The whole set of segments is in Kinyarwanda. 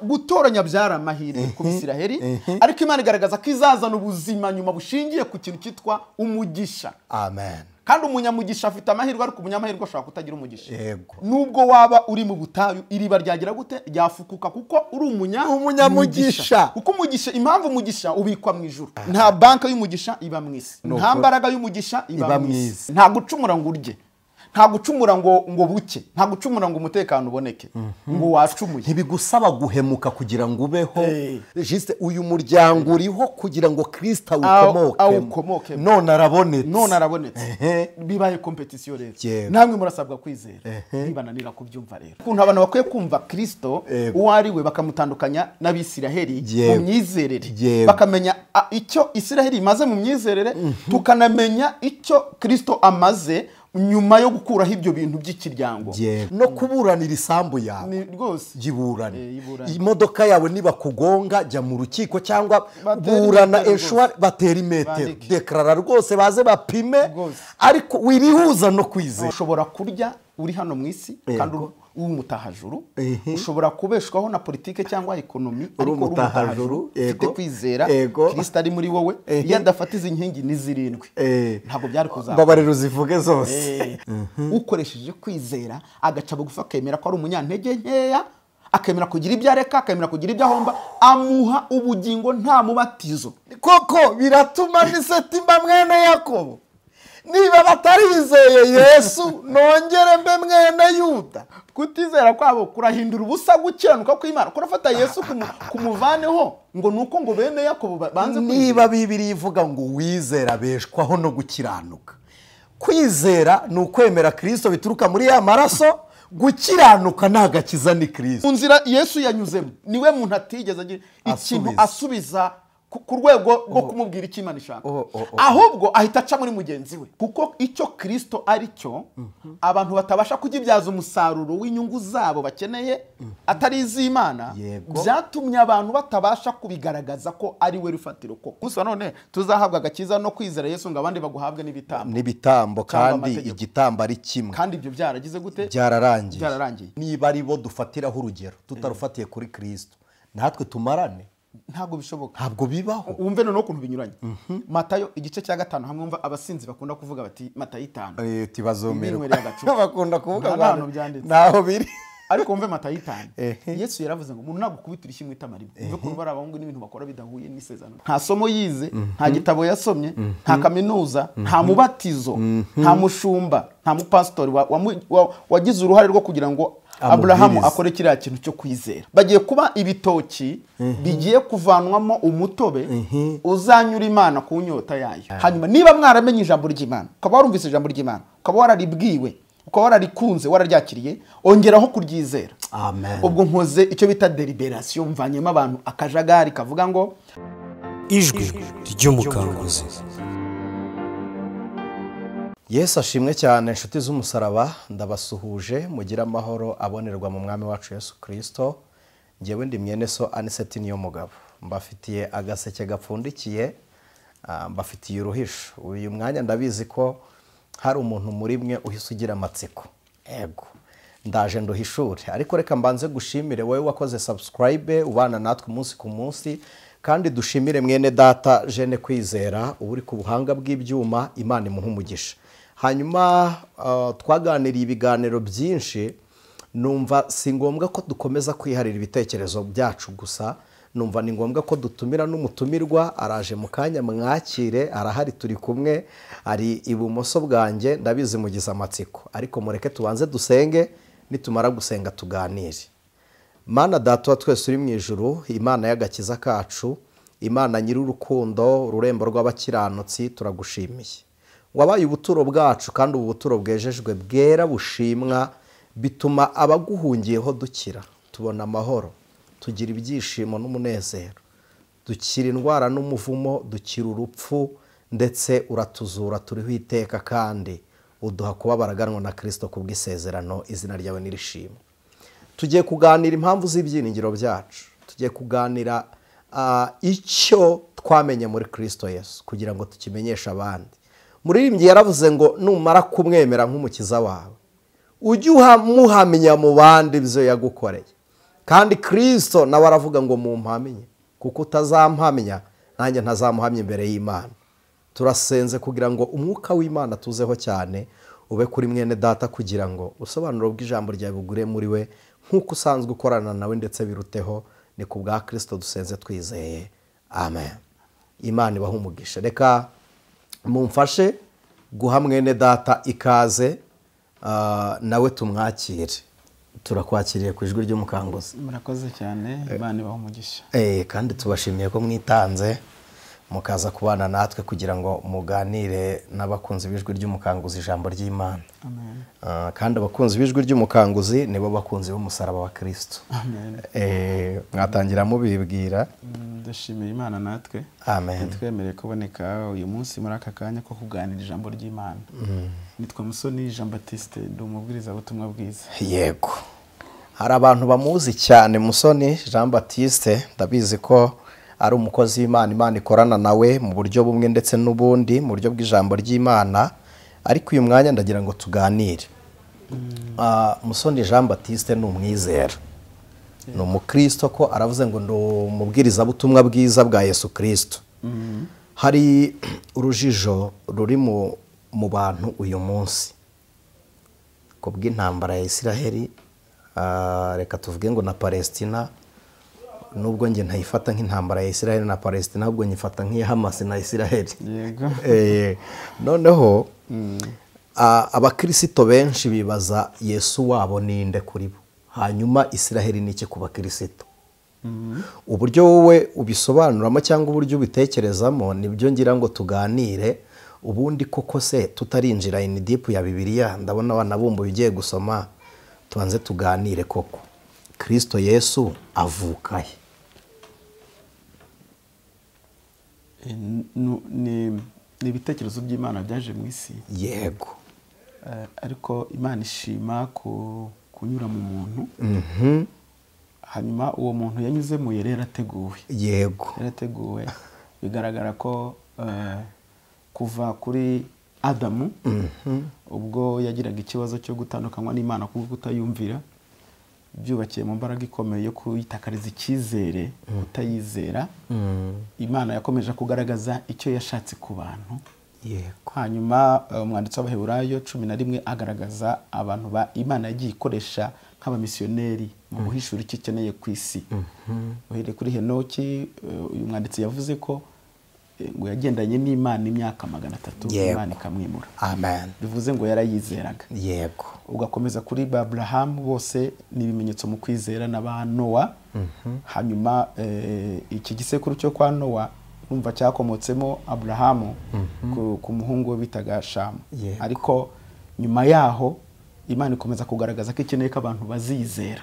gutoranya byara amahirwe ku Bisiraheli ariko Imana igaragaza ko izazana ubuzima nyuma bushingiye ku kintu cyitwa umugisha. Amen. Kandi umunyamugisha afite amahirwe ariko umunyamahirwe ashobora kutagira umugisha. Nubwo waba uri mu butayu iriba ryagira gute ryafukuka kuko uri umunyamugisha. Kuko umugisha impamvu umugisha ubikwa mu ijuru. Nta banka y'umugisha iba mu isi. Nta mbaraga y'umugisha iba mu isi. Nta gucumura ngo urye. Nta gucumura ngo buke. Nta gucumura ngo umutekano uboneke. Ngo wacumuye. Ntibigusaba guhemuka kugira ngo ubeho. Juste uyu muryango uriho kugira ngo Kristo awukomoke. None arabonetse. Bibaye competition rero. Namwe murasabwa kwizera. Nibananira kubyumva rero. Kuntu abantu bakwiye kumva Kristo uwari we bakamutandukanya n'Abisiraheli mu myizerere. Bakamenya icyo Isiraheli imaze mu myizerere tukanamenya icyo Kristo amaze nyuma yo gukuraho ibyo bintu by'ikiryango no kuburanira isambu yawe rwose giburane imodoka yawe niba kugonga jya mu rukiko cyangwa burana eshwa batera imetero dekarara rwose baze bapime ariko wirihuza no kwizera. Ushobora kurya uri hano mu isi kandi umutahajuru ushobora kubeshwaho na politike cyangwa ekonomi ariko umutahajuru ufite kwizera Kristo ari muri wowe yadafatiza inkingi n'izirindwi ntabwo byari kuzaba babarero zivuge zose ukoresheje kwizera agaca bugufi akemera ko ari umunyantege nkeya akemera kugira ibyo areka akemera kugira ibyo ahomba amuha ubugingo nta mubatizo. Koko biratuma nisetimba mwene Yakobo niba batarizeye Yesu nongere mbe mwene Yuda. Kutizera kwabo kurahindura ubusa gukenuka kw'Imana kurafata Yesu kumuvaneho ngo nuko ngo bene Yakobo banze niba Bibiliya ivuga ngo wizera beshwaho no gukiranuka. Kwizera ni ukwemera Kristo bituruka muri ya maraso, gukiranuka nagakiza ni Kristo. Unzira Yesu yanyuzemo niwe muntu atigeze agira ikintu asubiza ku rwego rwo kumubwira icyo Imana ishaka ahubwo ahita aca muri mugenzi we kuko icyo Kristo ari cyo abantu batabasha kugibyaza umusaruro w'inyungu zabo bakeneye atari iz'Imana byatumye abantu batabasha kubigaragaza ko ari we rufatiro koko. Gusa none tuzahabwa agakiza no kwizera Yesu ngo abandi baguhabwe n'ibitambo kandi igitambo ari kimwe kandi ibyo byaragize gute byararangiye. Niba ari bo dufatiraho urugero tutarufatiye kuri Kristo natwe tumarane ntabwo bishoboka ntabwo bibaho. Umve none ukuntu binyuranye. Matayo igice cya 5 hamwe umva abasinzi bakunda kuvuga bati Matayo 5 tibazomera bakunda kuvuga naho biri ariko umve Matayo 5 Yesu yaravuze ngo umuntu nagukubitira ishimwe itamarimo umve ko bari abahungu n'ibintu bakora bidahuye n'isezerano. Nta somo yize nta gitabo yasomye nta kaminuza nta mubatizo nta mushumba nta mupastori wagize uruhare rwo kugira ngo Abrahamu akore kiriya kintu cyo kwizera. Bagiye kuba ibitoki bigiye kuvanwamo umutobe uzanyura Imana ku nyota yayo. Hanyuma niba mwaramenye ijambo ry'Imana ukaba warumvise ijambo ry'Imana ukaba wararibwiwe ukaba wararikunze wararyakiriye ongeraho kuryizera. Amen. Ubwo nkoze icyo bita deliberation mvanyemo abantu akajagari kavuga ngo ijwi ry'Umukanguzi. Yesu ashimwe cyane inshuti z'umusaraba ndabasuhuje mugira amahoro abonerwa mu mwami wacu Yesu Kristo. Ngewe ndi Musoni&Ev.Anicet niyo mugabo mbafitiye agaseke gapfundikiye mbafitiye uruhisho. Uyu mwanya ndabizi ko hari umuntu muri mwe uhise ugira amatsiko ego ndaje nduhishure ariko reka mbanze gushimire wowe wakoze subscribe ubana natwe umunsi ku munsi kandi dushimire mwene data Jene Kwizera uri ku buhanga bw'ibyuma Imana imuha umugisha. Hanyuma twaganiriye ibiganiro byinshi numva si ngombwa ko dukomeza kwiharira ibitekerezo byacu gusa numva ni ngombwa ko dutumira n'umutumirwa araje mu kanya mwakire arahari turi kumwe ari ibumoso bwanjye ndabizi mugize amatsiko ariko mureke tubanze dusenge nitumara gusenga tuganire. Mana data wa twese uri mu ijuru Imana y'agakiza kacu Imana nyir'urukundo ururembo rw'abakiranutsi turagushimiye wabaye ubuturo bwacu kandi ubu buturo bwejejwe bwera bushimwa bituma abaguhungiyeho dukira tubona amahoro tugira ibyishimo n'umunezero dukira indwara n'umuvumo dukira urupfu ndetse uratuzura turiho iteka kandi uduha kuba baraganwa na Kristo kubw'isezerano izina ryawe nirishimwe. Tugiye kuganira impamvu z'ibyiringiro byacu tugiye kuganira icyo twamenye muri Kristo Yesu kugira ngo tukimenyeshe abandi. Muririmbyi yaravuze ngo numara kumwemera nk'umukiza wawe ujye umuhamya mu bandi ibyo yagukoreye kandi Kristo nawe aravuga ngo mumpamye, kuko utazampamya nanjye ntazamuhamya imbere y'Imana. Turasenze kugira ngo umwuka w'Imana tuzeho cyane ube kuri mwene data, kugira ngo usobanuro bw'ijambo ryawe bugure muri we nk'uko usanzwe ukorana nawe ndetse biruteho. Ni ku bwa Kristo dusenze twizeye, amen. Imana ibahe umugisha. Reka mumfashe guha mwene data ikaze, nawe tumwakire. Turakwakiriye ku Ijwi ry'Umukanguzi. Murakoze cyane, Imana ibahe umugisha. Kandi tubashimiye ko mwitanze mukaza kubana natwe kugira ngo muganire n'abakunzi b'Ijwi ry'Umukanguzi ijambo ry'Imana. Amen. Kandi abakunzi b'Ijwi ry'Umukanguzi nibo bakunzi b'umusaraba wa Kristo. Amen. Mwatangira mubibwira. Ndashimiye Imana natwe. Amen. Twemereye kuboneka uyu munsi muri aka kanya ko kuganira ijambo ry'Imana. Nitwa Musoni&Ev.Anicet, ndi umubwiriza butumwa bwiza. Yego. Hari abantu bamuzi cyane Musoni&Ev.Anicet, ndabizi ko ari umukozi w'Imana, Imana ikorana nawe mu buryo bumwe ndetse n'ubundi mu buryo bw'ijambo ry'Imana, ariko uyu mwanya ndagira ngo tuganire. Musoni&Ev.Anicet ni umwizera, ni umukristo, ko aravuze ngo ndi umubwiriza butumwa bwiza bwa Yesu Kristo. Hari urujijo ruri mu bantu uyu munsi ku bw'intambara ya Isiraheli, reka tuvuge ngo na Palestina, nubwo nge ntayifata nk'intambara ya Isiraheli na Palestina, ahubwo nyifata nk'iya Hamas na Isiraheli. Yego. Noneho abakristo benshi bibaza Yesu wabo ninde kuri bo, hanyuma Isiraheli niki ku bakristo. Uburyo wowe ubisobanuramo cyangwa uburyo ubitekerezamo nibyo ngira ngo tuganire. Ubundi koko se tutarinjira in deep ya Bibiliya, ndabona wanabumbuye ugiye gusoma, tubanze tuganire koko Kristo Yesu avukaye. Ni ibitekerezo by'Imana byaje mu isi. Yego. Ariko Imana ishima kunyura mu muntu. Hanyuma uwo muntu yanyuze mu yari yarateguwe. Yego. Yarateguwe. Bigaragara ko kuva kuri Adamu, ubwo yagiraga ikibazo cyo gutandukanywa n'Imana kubwo kutayumvira, byubakiye mu mbaraga ikomeye yo kuyitakariza icyizere, kutayizera. Imana yakomeje kugaragaza icyo yashatse ku bantu. Yego. Hanyuma umwanditsi w'Abaheburayo 11 agaragaza abantu Imana yagiye ikoresha nk'abamisiyoneri mu guhishura icyo ikeneye ku isi. Uhereye kuri Henoki, uyu mwanditsi yavuze ko ngo yagendanye n'Imana imyaka 300, Imana ikamwimura. Amen. Bivuze ngo yarayizeraga. Yego. Ugakomeza kuri Abraham, bose ni ibimenyetso mu kwizera, na ba Nowa. Hanyuma iki gisekuru cyo kwa Nowa umva cyakomotsemo Abraham ku muhungu we bitaga Shamu. Ariko nyuma yaho Imana ikomeza kugaragaza ko ikeneye ko abantu bazizera.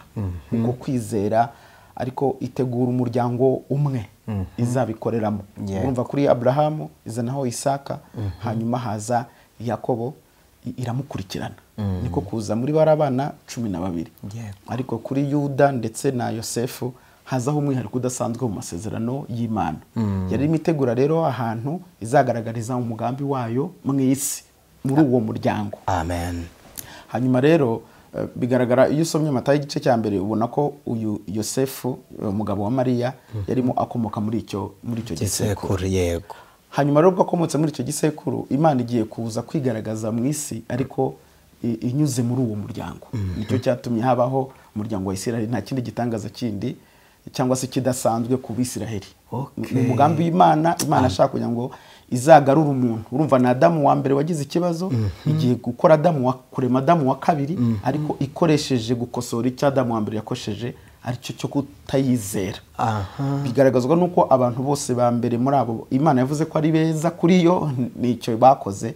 Ngo kwizera, ariko itegura umuryango umwe izabikoreramo. Urumva kuri Abraham izanaho Isaka, hanyuma haza Yakobo iramukurikirana. Niko kuza muri barabana 12. Ariko kuri Yuda ndetse na Yosefu hazaho umwihariko udasanzwe mu masezerano y'Imana. Yari imitegura rero ahantu izagaragariza umugambi wayo mu isi muri uwo muryango. Amen. Hanyuma rero bigaragara iyo usomye Matayo igice cya mbere ubona ko uyu Yosefu, umugabo wa Mariya, yarimo akomoka muri icyo gisekuru. Yego. Hanyuma rero akomotse muri icyo gisekuru, Imana igiye kuza kwigaragaza mu isi, ariko inyuze muri uwo muryango. Nicyo cyatumye habaho umuryango wa Isiraheli. Nta kindi gitangaza kindi cyangwa se kidasanzwe ku Bisiraheli. Umugambi w'Imana, Imana ashaka kugira ngo izagarura umuntu. Urumva na Adamu wa mbere wagize ikibazo, igiye gukora kurema Adamu wa kabiri, ariko ikoresheje gukosora icyo Adamu wa mbere yakosheje, aricyo cyo kutayizera. Bigaragazwa nuko abantu bose ba mbere muri abo Imana yavuze ko ari beza kuri yo, nicyo bakoze,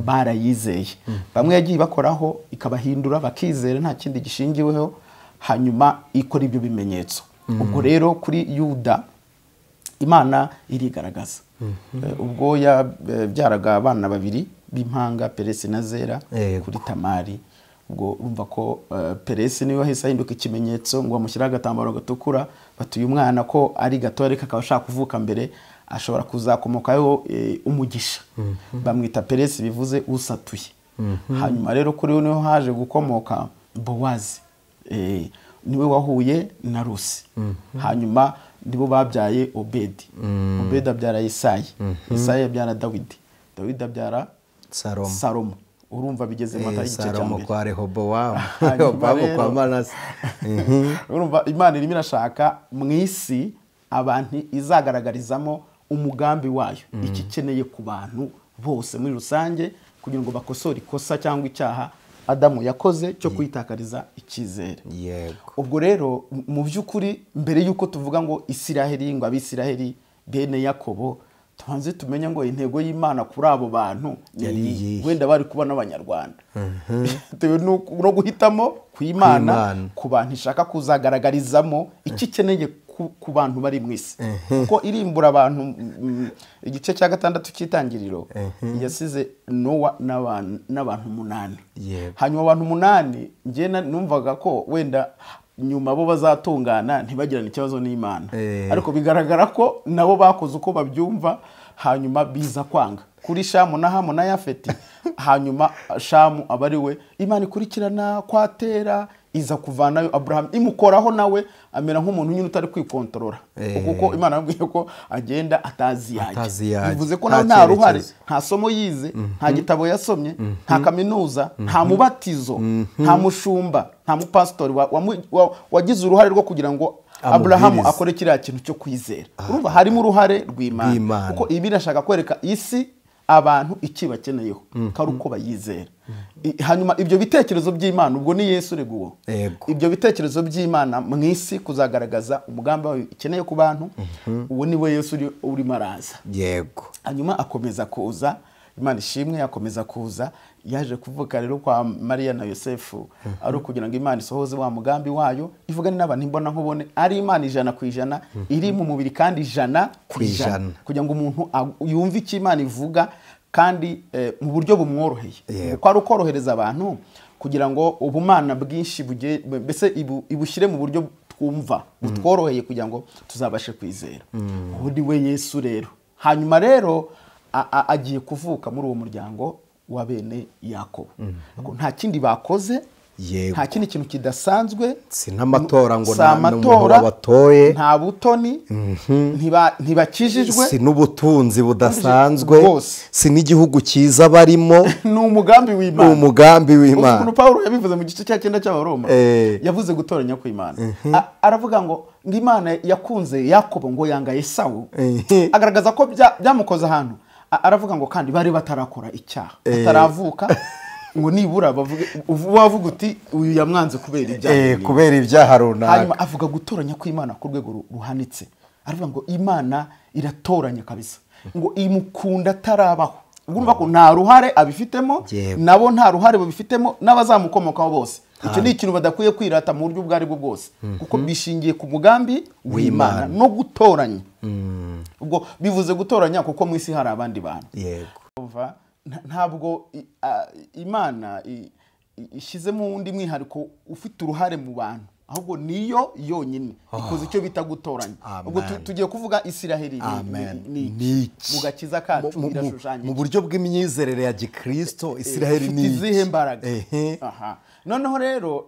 barayizeye. Bamwe yagiye bakoraho ikabahindura bakizera, nta kindi gishingiweho, hanyuma ikora ibyo bimenyetso. Ubwo rero kuri Yuda Imana irigaragaza. Ubwo yabyaraga abana babiri b'impanga, Peresi na Zera, kuri Tamari. Ubwo urumva ko Peresi niwe wahise ahinduka ikimenyetso, ngo bamushyiraho agatambaro gatukura, batuye umwana ko ari gato ariko akaba ashaka kuvuka mbere, ashobora kuzakomokaho umugisha. Bamwita Peresi, bivuze usatuye. Hanyuma rero kuri we niho haje gukomoka Bowazi. niwe wahuye na Rusi. Hanyuma nibo babyaye Obedi. Obedi abyara Yesayi. Yesayi abyara Dawidi. Dawidi abyara Salomo. Urumva bigeze mata y'igice cyambere. Salomo kwa Rehobowamu. Rehobowamu kwa Manase. Urumva Imana irimo irashaka mu isi abantu izagaragarizamo umugambi wayo. Ikikeneye ku bantu bose muri rusange kugira ngo bakosore ikosa cyangwa icyaha Adamu yakoze cyo kwitakariza icyizere. Yego. Ubwo rero mu by'ukuri mbere yuko tuvuga ngo Isiraheli ngo Abisiraheli bene Yakobo, tubanze tumenye ngo intego y'Imana kuri abo bantu yari wenda bari kuba n'Abanyarwanda. No guhitamo ku Imana ku bantu ishaka kuzagaragarizamo ikikeneye ku bantu bari mu isi. Kuko irimbura abantu igice cya 6 cy'itangiriro yasize Nowa n'abantu 8. Hanyuma abantu 8 nge numvaga ko wenda nyuma bo bazatungana ntibagirana ikibazo n'Imana. Ariko bigaragara ko nabo bakoze uko babyumva, hanyuma biza kwanga kuri Shamu na Hamu na Yafeti. Hanyuma Shamu abari we Imana ikurikirana kwatera iza kuvanayo Abraham imukoraho nawe amera nk'umuntu nyine utari kwikontorora, kuko Imana yambwiye ko agenda atazi yaje. Bivuze ko nawe nta ruhare, nta somo yize, nta gitabo yasomye, nta kaminuza, nta mubatizo, nta mushumba, nta mupastori wagize uruhare rwo kugira ngo Abrahamu akore kiriya kintu cyo kwizera. Urumva harimo uruhare rw'Imana, kuko ibi birashaka kwereka isi abantu iki bakeneyeho kari uko bayizera. Hanyuma ibyo bitekerezo by'Imana, ubwo ni Yesu reguwo, ibyo bitekerezo by'Imana mu isi kuzagaragaza umugambi wayo ikeneye ku bantu, uwo ni we Yesu uri maraza. Yego. Hanyuma akomeza kuza, Imana ishimwe yakomeza kuza, yaje kuvuka rero kwa Mariya na Yosefu ari kugira ngo Imana isohoze wa mugambi wayo, ivugane n'abantu imbona nkubone, ari Imana 100% iri mu mubiri kandi 100% kugira ngo umuntu yumve icyo Imana ivuga kandi mu buryo bumworoheye. Kuko ari ukorohereza abantu kugira ngo ubumana bwinshi bese ibushyire mu buryo twumva butworoheye kugira ngo tuzabashe kwizera. Ubundi we Yesu rero. Hanyuma rero agiye kuvuka muri uwo muryango wa bene Yakobo. Nta kindi bakoze, nta kindi kintu kidasanzwe, sinamatora ngo n'amatora batoye, nta butoni, ntibakijijwe, si n'ubutunzi budasanzwe, si n'igihugu cyiza barimo. Ni umugambi w'Imana. Umugambi w'Imana. Ukuntu Paulo yabivuze mu gice cya 9 cy'Abaroma, yavuze gutoranya kw'Imana. Aravuga ngo Imana yakunze Yakobo ngo yanga Esawu, agaragaza ko byamukoze ahantu. Aravuga ngo kandi bari batarakora icyaha, bataravuka ngo nibura bavuga uti uyu yamwanze kubera ibyaha runaka. Hanyuma avuga gutoranya kw'Imana ku rwego ruhanitse. Aravuga ngo Imana iratoranya kabisa, ngo imukunda atarabaho. Urumva ko nta ruhare abifitemo, nabo nta ruhare babifitemo, n'abazamukomokaho bose. Icyo ni ikintu badakwiye kwirata mu buryo ubwo ari bwo bwose, kuko bishingiye ku mugambi w'Imana no gutoranya. Ubwo bivuze gutoranya kuko mu isi hari abandi bantu. Ntabwo Imana ishyizemo undi mwihariko ufite uruhare mu bantu, ahubwo niyo yonyine ikoze icyo bita gutoranya. Ubwo tugiye kuvuga Isiraheli ni mu gakiza kacu irashushanya mu buryo bw'imyizerere ya Gikristo. Isiraheli ni izihe mbaraga. Noneho rero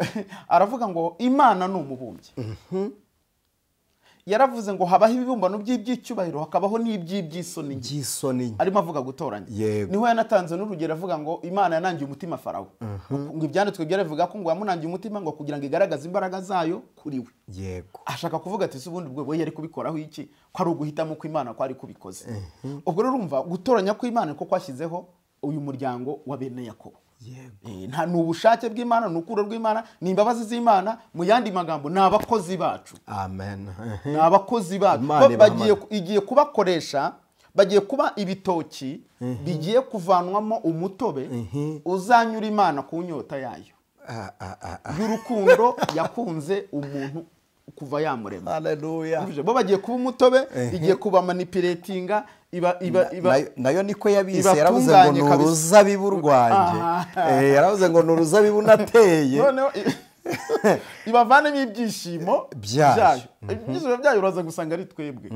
aravuga ngo Imana ni umubumbyi. Yaravuze ngo habaho ibibumbano by'icyubahiro, hakabaho n'iby'ibyisoni. Arimo avuga gutoranya. Niho yanatanze n'urugero avuga ngo Imana yanangiye umutima Farawo. Ngo ibyanditswe byaravuga ko ngo yamunangiye umutima ngo kugira ngo igaragaze imbaraga zayo kuri we. Yego. Ashaka kuvuga ati ubundi bwo yari kubikoraho iki, ko ari uguhitamo ko Imana ko ari kubikoze. Ubwo rero urumva gutoranya kw'Imana ko kwashyizeho uyu muryango wa bene Yakobo. Nta nubushake bw'Imana, n'ukuro rw'Imana, n'imbabazi z'Imana. Mu yandi magambo n'abakozi bacu. Amen. N'abakozi bacu igiye kubakoresha, bagiye kuba ibitoki bigiye kuvanwamo umutobe uzanyura Imana ku nyota yayo y'urukundo yakunze umuntu kuva yamurema. Haleluya. Bo bagiye kuba umutobe, igiye kuba manipulatinga, nayo niko yabise. Yaravuze ngo n'uruzabibu rwanjye, yaravuze ngo n'uruzabibu nateye, ibavanemo ibyishimo byayo. Ibyishimo byayo uraza gusanga ari twebwe.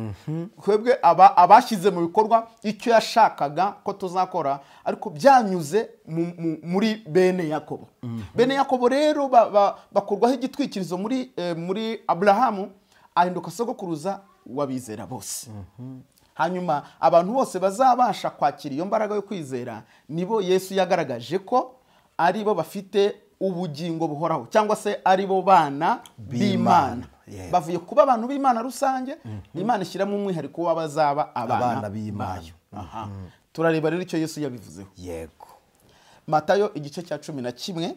Twebwe abashyize mu bikorwa icyo yashakaga ko tuzakora, ariko byanyuze muri bene Yakobo. Bene Yakobo rero bakurwaho igitwikirizo muri Aburahamu, ahinduka sogokuruza w'abizera bose. Hanyuma abantu bose bazabasha kwakira iyo mbaraga yo kwizera, nibo Yesu yagaragaje ko ari bo bafite ubugingo buhoraho, cyangwa se ari bo bana b'Imana. Bavuye kuba abantu b'Imana rusange, Imana ishyiramo umwihariko w'abazaba abana b'Imana. Turareba rero icyo Yesu yabivuzeho. Yego. Matayo igice cya 11,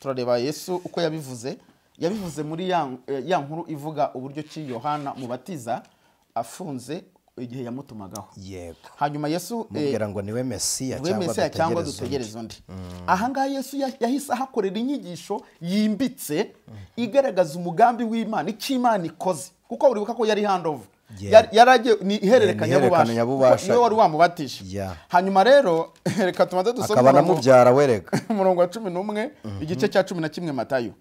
turareba Yesu uko yabivuze muri ya nkuru ivuga uburyo ki Yohana Mubatiza afunze igihe yamutumagaho. Yego. Hanyuma Yesu mubwira ngo niwe Mesiya cyangwa dutegereza undi. Aha ngaha Yesu yahise ahakorera inyigisho yimbitse igaragaza umugambi w'Imana, icyo Imana ikoze, kuko uribuka ko yari handover. Yaragiye ni ihererekanya bubasha, niwe wari wamubatije. Hanyuma rero reka tumaze dusoma akaba namubyara wereka umurongo wa 11 igice cya 11 Matayo.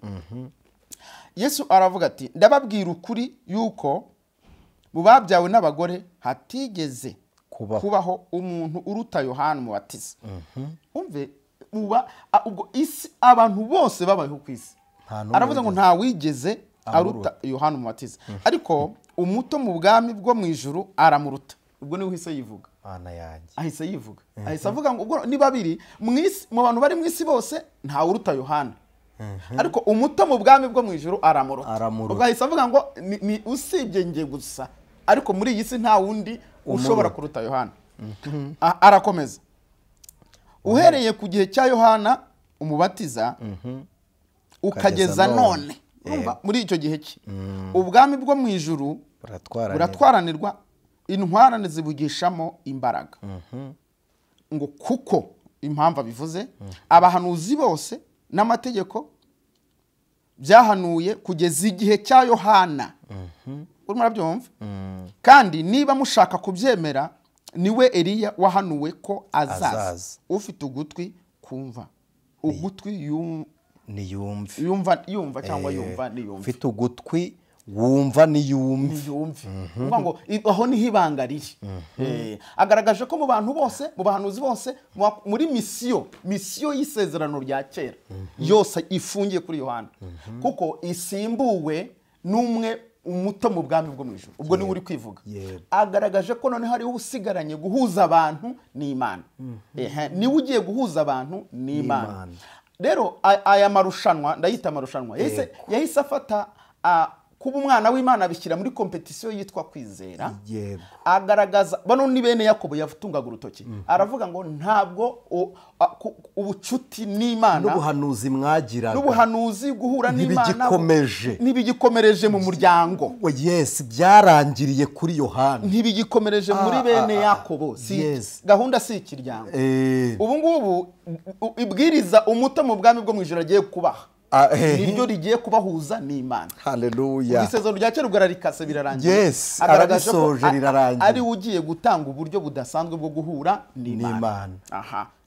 Yesu aravuga ati, ndababwira ukuri yuko mu babyawe n'abagore hatigeze kubaho umuntu uruta Yohana Umubatiza. Umve ubwo isi abantu bose babayeho ku isi, aravuze ngo nta wigeze aruta Yohana Umubatiza, ariko umuto mu bwami bwo mu ijuru aramuruta. Ubwo niwe uhise yivuga. Ahise yivuga. Ahise avuga ngo ubwo ni babiri mu bantu bari mu isi bose nta uruta Yohana, ariko umuto mu bwami bwo mu ijuru aramuruta. Ubwo ahise avuga ngo ni usibye nge gusa, ariko muri iyi si nta wundi ushobora kuruta Yohana. Arakomeza, uhereye ku gihe cya Yohana Umubatiza ukageza none. Muri icyo gihe cye ubwami bwo mu ijuru buratwaranirwa, intwarane zibugishamo imbaraga. Ngo kuko impamvu bivuze abahanuzi bose n'amategeko byahanuye kugeza igihe cya Yohana. Urimo urabyumva? Kandi niba mushaka kubyemera, niwe Eliya wahanuwe ko azaza. Ufite ugutwi kumva, ugutwi yumva cyangwa yumva niyumva. Ufite ugutwi wumva niyumve. Ngo aho niho ibanga riri. Agaragaje ko mu bantu bose, mu bahanuzi bose, muri misiyo y'isezerano rya kera yose ifungiye kuri Yohana, kuko isimbuwe n'umwe umuto mu bwami bwo mu ijuru. Ubwo niwe uri kwivuga. Agaragaje ko none hariho usigaranye guhuza abantu n'Imana. Niwe ugiye guhuza abantu n'Imana. Rero aya marushanwa, ndayita marushanwa, yahise afata kuba umwana w'Imana bishyira muri kompetisiyo yitwa kwizera. Agaragaza bano ni bene Yakobo yavutungaga urutoki, aravuga ngo ntabwo ubucuti n'Imana n'ubuhanuzi mwagiraga, n'ubuhanuzi guhura n'Imana ntibigikomereje mu muryango. Yes, byarangiriye kuri Yohana, ntibigikomereje muri bene Yakobo. Gahunda si ikiryango. Ubu ngubu ibwiriza umuto mu bwami bwo mu ijuru agiye kubaha, niryo rigiye kubahuza n'Imana. Haleluya. Isezerano rya kera ubwo birarangiye. Yes, arabisoje rirarangiye. Ari ugiye gutanga uburyo budasanzwe bwo guhura n'Imana.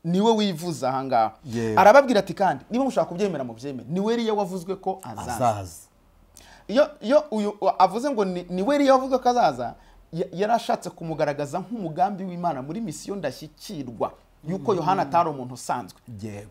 Niwe wivuza aha ngaha. Arababwira ati, kandi niba mushaka kubyemera mu byemere, niwe Eliya wavuzwe ko azaza. Iyo uyu avuze ngo niwe Eliya wavuzwe ko azaza, yarashatse kumugaragaza nk'umugambi w'Imana muri misiyo ndashyikirwa, yuko Yohana atari umuntu usanzwe.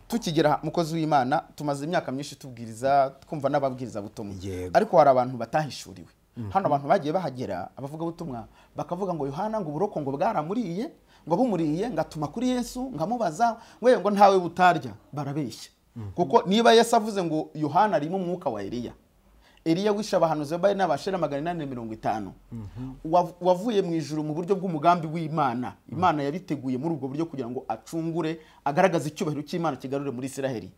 Tukigera mukozi w'Imana, tumaze imyaka myinshi tubwiriza, twumva n'ababwiriza butumwa, ariko hari abantu batahishuriwe. Hano abantu bagiye bahagera, abavuga butumwa bakavuga ngo Yohana ngo uburoko ngo bwaramuriye, ngo bumuriye ngatuma kuri Yesu ngamubaza ngo ntawe butarya. Barabeshya, kuko niba Yesu avuze ngo Yohana arimo umwuka wa Eliya wishe abahanuzi babaye n'abashera 850, wavuye mu ijuru mu buryo bw'umugambi w'Imana. Imana yabiteguye muri ubwo buryo kugira ngo acungure, agaragaza icyubahiro cy'Imana kigarure muri Isiraheli.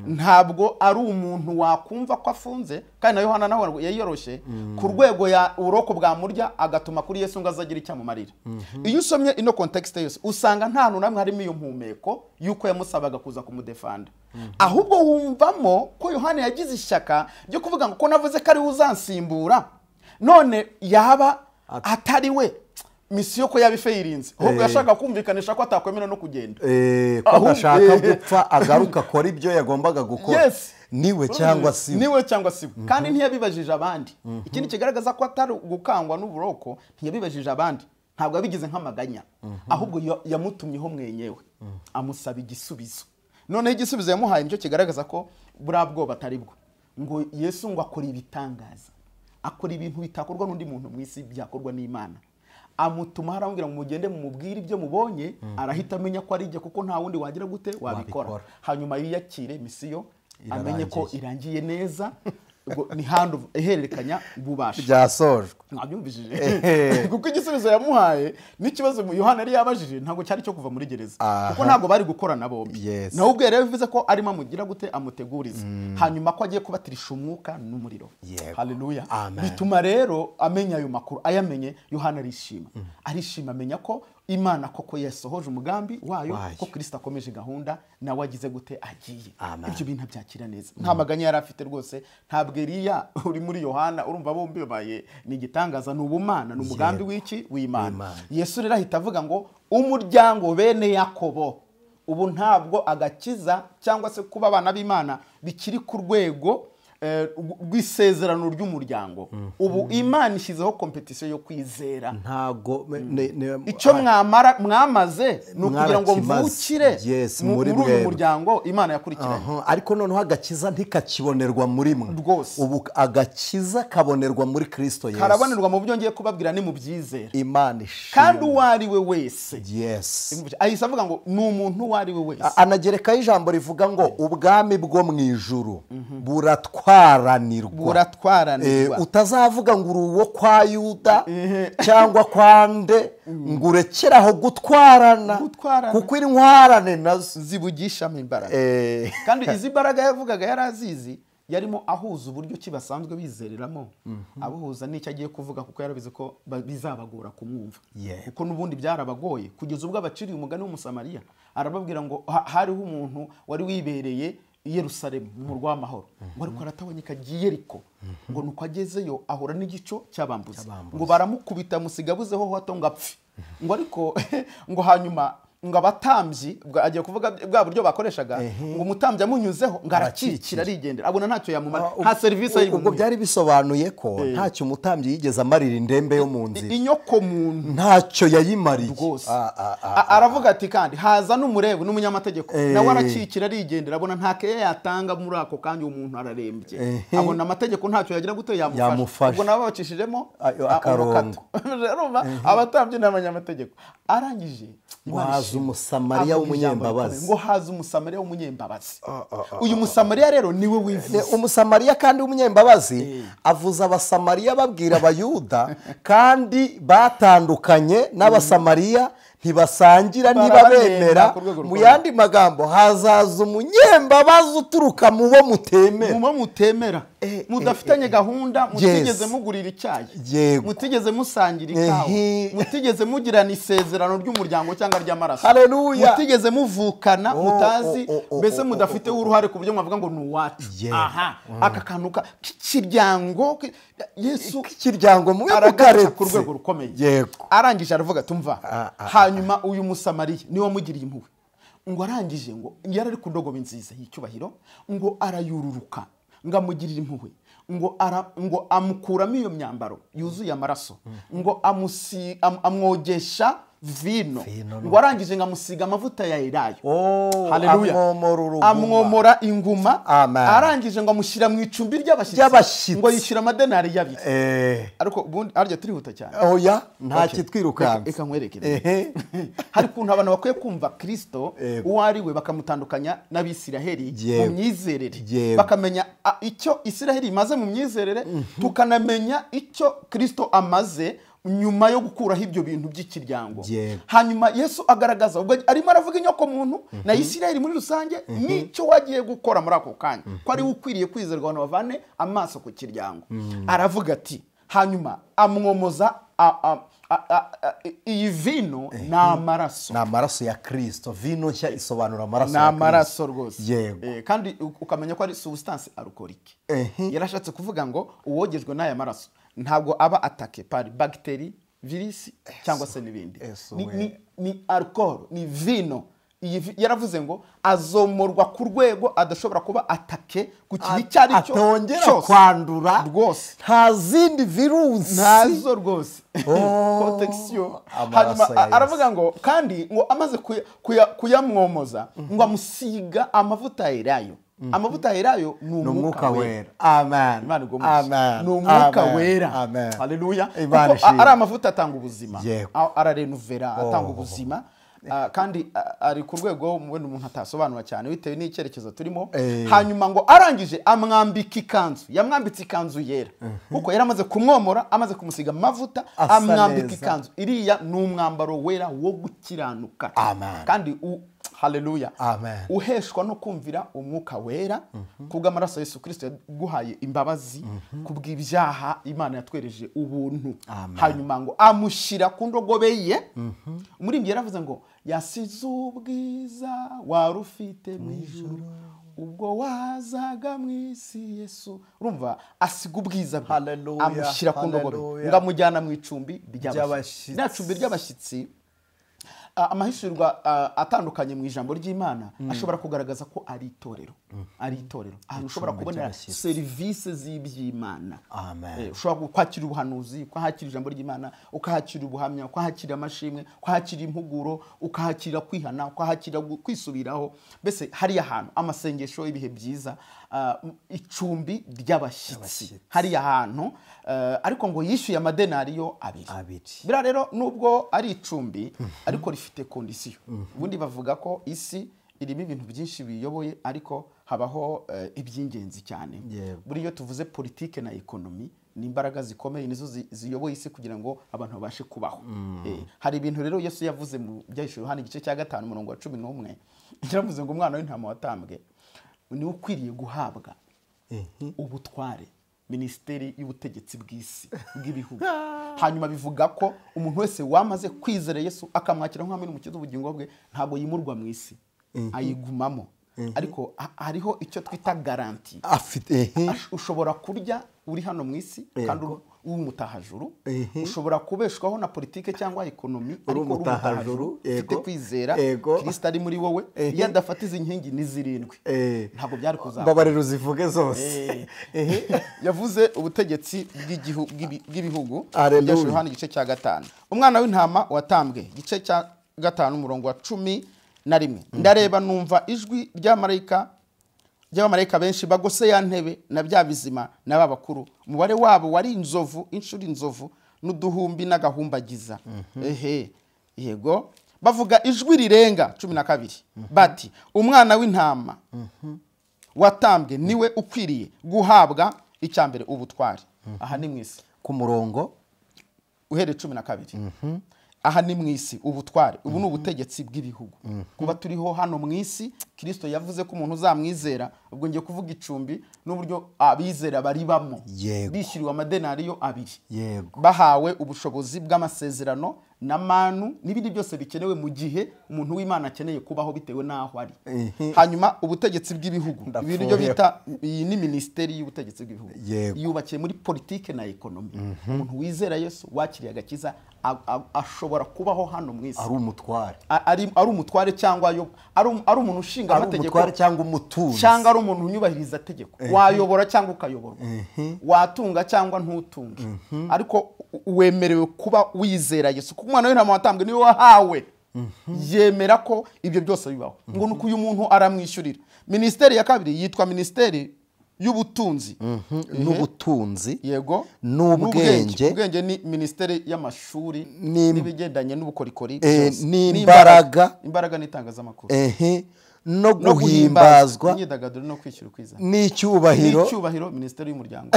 Ntabwo ari umuntu wakumva ko afunze, kandi na Yohana nawe yayoroshye ku rwego ya uroko bwamurya agatuma kuri Yesu ngo azagira icyamumarira. Iyo usomye ino context yose usanga nta hantu namwe harimo iyo mpumeko yuko yamusabaga kuza kumudefanda, ahubwo wumvamo ko Yohana yagize ishyaka ryo kuvuga ngo ko navuze ko ari uzansimbura, none yaba atari we misiyo ko yabifayirinze ahubwo yashaka kumvikanisha ko atakwemera no kugenda ko adashaka gupfa agaruka akora ibyo yagombaga gukora niwe cyangwa siwe kandi ntiyabibajije abandi. Ikindi kigaragaza ko atari gukangwa n'uburoko, ntiyabibajije abandi, ntabwo yabigize nk'amaganya, ahubwo yamutumyeho mwenyewe amusaba igisubizo. Noneho igisubizo yamuhaye nicyo kigaragaza ko buriya bwoba atari bwo, ngo Yesu ngo akora ibitangaza, akora ibintu bitakorwa n'undi muntu mu isi, byakorwa n'Imana. Amutuma haramubwira ngo mugende mumubwire ibyo mubonye, arahita amenya ko ari ibyo, kuko nta wundi wagira gute wabikora. Hanyuma yiyakire misiyo, amenye ko irangiye neza, ni handi ihererekanya ububasha byasojwe. Mwabyumvishije kuko igisubizo yamuhaye n'ikibazo Yohana yari yabajije ntabwo cyari cyo kuva muri gereza, kuko ntabwo bari gukorana bombi. Naho ubwo rero bivuze ko arimo amugira gute, amuteguriza, hanyuma ko agiye kubatirisha umwuka n'umuriro. Haleluya. Bituma rero amenya ayo makuru, ayamenye Yohana arishima amenya ko Imana koko yasohoje umugambi wayo, ko Kristo akomeje gahunda nawe agize gute agiye. Ibyo bintu byakira neza, nta maganya yari afite rwose. Ntabwo Eliya uri muri Yohana, urumva bombi babaye ni igitangaza, ni ubumana, ni umugambi w'iki w'Imana. Yesu rero ahita avuga ngo umuryango bene Yakobo, ubu ntabwo agakiza cyangwa se kuba abana b'Imana bikiri ku rwego rw'isezerano ry'umuryango. Ubu Imana ishyizeho competition yo kwizera. Ntago icyo mwamaze ni ukugira ngo mvukire muri uyu muryango Imana yakurikiranye. Ariko noneho agakiza ntikakibonerwa muri mwe, ubu agakiza kabonerwa muri Kristo Yesu. Karabonerwa mu buryo ngiye kubabwira, ni mu byizera Imana ishimwe. Kandi uwari we wese, ahise avuga ngo ni umuntu uwari we wese. Anagerekaho ijambo rivuga ngo ubwami bwo mu ijuru buratwaranirwa. Utazavuga ngo uri uwo kwa Yuda cyangwa kwa nde, ngo urekeraho gutwarana, kuko intwarane nazo zibugishamo imbaraga. Kandi izi mbaraga yavugaga yari azizi, yarimo ahuza uburyo ki basanzwe bizereramo, abuhuza n'icyo agiye kuvuga, kuko yarabize ko bizabagora kumwumva, kuko n'ubundi byarabagoye, kugeza ubwo abaciriye umugani w'Umusamariya. Arababwira ngo hariho umuntu wari wibereye Yerusalemu mu murwa w'amahoro, ngo ariko arataboneka Yeriko, ngo nuko agezeyo ahura n'igico cy'abambuzi, ngo baramukubita musigabuzeho hato ngo apfe, ngo ariko ngo hanyuma ngo abatambyi agiye kuvuga bwa buryo bakoreshaga, ngo umutambyi amunyuzeho ngo arakikira arigendera, abona ntacyo yamumara, nta service y'ibintu. Ubwo byari bisobanuye ko ntacyo umutambyi yigeze amarira indembe yo mu nzira, inyoko muntu ntacyo yayimariye. Aravuga ati kandi haza n'umurebu n'umunyamategeko, nawe arakikira arigendera, abona nta keye yatanga muri ako kandi umuntu ararembye, abona amategeko ntacyo yagira gute yamufasha. Ubwo nabo babacishijemo akarongo. Abatambyi n'abanyamategeko arangije haza umusamariya w'umunyembabazi, ngo haza umusamariya w'umunyembabazi. Uyu musamariya rero niwe wivuze. Umusamariya kandi w'umunyembabazi avuza abasamariya babwira abayuda, kandi batandukanye n'abasamariya ntibasangira niba bemera. Mu yandi magambo, hazaza umunyembabazi uturuka mu bo mutemera, mudafitanye gahunda, mutigeze mugurira icyayi, mutigeze musangira ikawa, mutigeze mugirana isezerano ry'umuryango cyangwa ry'amaraso, mutigeze muvukana, mutazi, mbese mudafiteho uruhare ku buryo mwavuga ngo ni uwacu. Aka kantu k'ikiryango Yesu k'ikiryango mu aragaretse ku rwego rukomeye. Arangije aravuga tumva. Hanyuma uyu musamariya niwe wamugiriye impuhwe, ngo arangije ngo yari ari ku ndogobe nziza y'icyubahiro, ngo arayururuka, ngo amugirire impuhwe, ngo amukuramo iyo myambaro yuzuye amaraso, ngo amwogesha vino, ngo arangije ngo amusiga amavuta ya elayo. Haleluya. Amwomora inguma, arangije ngo amushyira mu icumbi ry'abashyitsi, ngo yishyura amadenari y'abiri. Ariko ubundi arya turihuta cyane. Oya, nta kitwirukanka. Eka nkwerekere. Hari kuntu abantu bakwiye kumva Kristo uwo ari we, bakamutandukanya n'Abisiraheli mu myizerere, bakamenya icyo Isiraheli imaze mu myizerere, tukanamenya icyo Kristo amaze nyuma yo gukuraho ibyo bintu by'ikiryango. Hanyuma Yesu agaragaza, ubwo arimo aravuga inyoko muntu na Isiraheli muri rusange, nicyo wagiye gukora muri ako kanya, ko ari ukwiriye kwizerwa abantu bavane amaso ku kiryango. Aravuga ati hanyuma amwomoza iyi vino ni amaraso, ni amaraso ya Kristo. Vino nshya isobanura amaraso ya Kristo, ni amaraso rwose. Kandi ukamenya ko ari substance alcoolique. Yarashatse kuvuga ngo uwogejwe n'aya maraso ntabwo aba atake par bagiteri virisi cyangwa se n'ibindi. Ni alcohol, ni vino. Yaravuze ngo azomorwa ku rwego adashobora kuba atake ku kintu icyo ari cyo atongera kwandura rwose, nta zindi virusi ntazo rwose. Protection. Hanyuma aravuga ngo kandi ngo amaze kuyamwomoza ngo amusiga amavuta yerayo. Amavuta yerayo ni umwuka wera. Amen. Ni umwuka wera. Haleluya. Ari amavuta atanga ubuzima, ararenuvera, atanga ubuzima. Kandi ari ku rwego umuntu atasobanura cyane bitewe n'icyerekezo turimo. Hanyuma ngo arangije amwambika ikanzu, yamwambitse ikanzu yera kuko yaramaze kumwomora, amaze kumusiga amavuta, amwambika ikanzu. Iriya ni umwambaro wera wo gukiranuka. Kandi haleluya, uheshwa no kumvira umwuka wera kubw'amaraso Yesu Kristo yaguhaye imbabazi kubw'ibyaha Imana yatwereje ubuntu. Hanyuma ngo amushyira ku ndogobe ye. Umuririmbyi yaravuze ngo yasize ubwiza wari ufite mu ijuru ubwo wazaga mu isi Yesu. Urumva asiga ubwiza bwe, amushyira ku ndogobe ngo amujyana mu icumbi ry'abashyitsi. Na cumbi ry'abashyitsi amahishurwa atandukanye mu ijambo ry'Imana ashobora kugaragaza ko ari itorero. Ahantu ushobora kubonera serivisi z'iby'Imana. Ushobora kwakira ubuhanuzi, ukahakira ijambo ry'Imana, ukahakira ubuhamya, ukahakira amashimwe, ukahakira impuguro, ukahakira kwihana, ukahakira kwisubiraho. Mbese hari ahantu amasengesho ibihe byiza, icumbi ry'abashyitsi hari ahantu. Ariko ngo yishyuye amadenariyo 2. Bira rero nubwo ari icumbi ariko rifite kondisiyo. Ubundi bavuga ko isi irimo ibintu byinshi biyoboye ariko habaho iby'ingenzi cyane. Buriyo tuvuze politike na ekonomi ni imbaraga zikomeye nizo ziyoboye isi kugira ngo abantu babashe kubaho. Hari ibintu rero Yesu yavuze mu byahishwe Yohana igice cya 5 umurongo wa 11. Yaravuze ngo umwana w'intama watambwe ni ukwiriye guhabwa ubutware, ministeri y'ubutegetsi bw'isi bw'ibihugu. Hanyuma bivuga ko umuntu wese wamaze kwizera Yesu akamwakira nk'umwami n'umukiza w'ubugingo bwe ntabwo yimurwa mu isi, ayigumamo. Ariko hariho icyo twita garanti. Ushobora kurya uri hano mu isi kandi umutahajuru, ushobora kubeshwaho na politike cyangwa ekonomi ariko umutahajuru ufite kwizera Kristo ari muri wowe. Iyo adafatiza inkingi ni 7 ntabwo byari kuzaba. Babarira uzivuge zose. Yavuze ubutegetsi bw'ibihugu. Byashwe Yohana igice cya 5. Umwana w'intama watambwe igice cya 5 umurongo wa 11. Ndareba numva ijwi ry'abamarayika benshi bagose ya ntebe na bya bizima n'ababakuru. Umubare wabo wari inzovu, inshuro inzovu n'uduhumbi n'agahumbagiza. Yego. Bavuga ijwi rirenga 12 bati umwana w'intama watambwe niwe ukwiriye guhabwa icyambere ubutware. Aha ni mwisi ku murongo uhere 12. Aha ni mwisi ubutware. Ubu ni ubutegetsi bw'ibihugu. Kuba turiho hano mwisi Kristo yavuze ko umuntu uzamwizera, ubwo ngiye kuvuga icumbi n'uburyo abizera bari bamo bishyiriwe amadenariyo 2. Bahawe ubushobozi bw'amasezerano na manu n'ibindi byose bikenewe mu gihe umuntu w'Imana akeneye kubaho bitewe naho ari. Hanyuma ubutegetsi bw'ibihugu ibintu byo bita iyi ni ministeri y'ubutegetsi bw'ibihugu. Yubakiye muri politike na ekonomi. Umuntu wizera Yesu wakiriye agakiza ashobora kubaho hano mwisi ari umutware, ari umutware cyangwa ari umuntu ushinga amategeko cyangwa umutunzi cyangwa ari umuntu unyubahiriza tegeko. Wayobora cyangwa ukayoborwa, watunga cyangwa ntutunge, ariko wemerewe kuba wizera Yesu. Kuko umwana w'intama watambwe niwe wahawe yemera ko ibyo byose bibaho. Ngo nuko uyu muntu aramwishyurira. Ministeri ya kabiri yitwa ministeri y'ubutunzi n'ubutunzi. Yego. N'ubwenge. Ubwenge ni ministeri y'amashuri n'ibigendanye n'ubukorikori n'imbaraga n'itangazamakuru. No guhimbazwa n'imyidagaduro no kwishyura ukwizana n'icyubahiro ministeri y'umuryango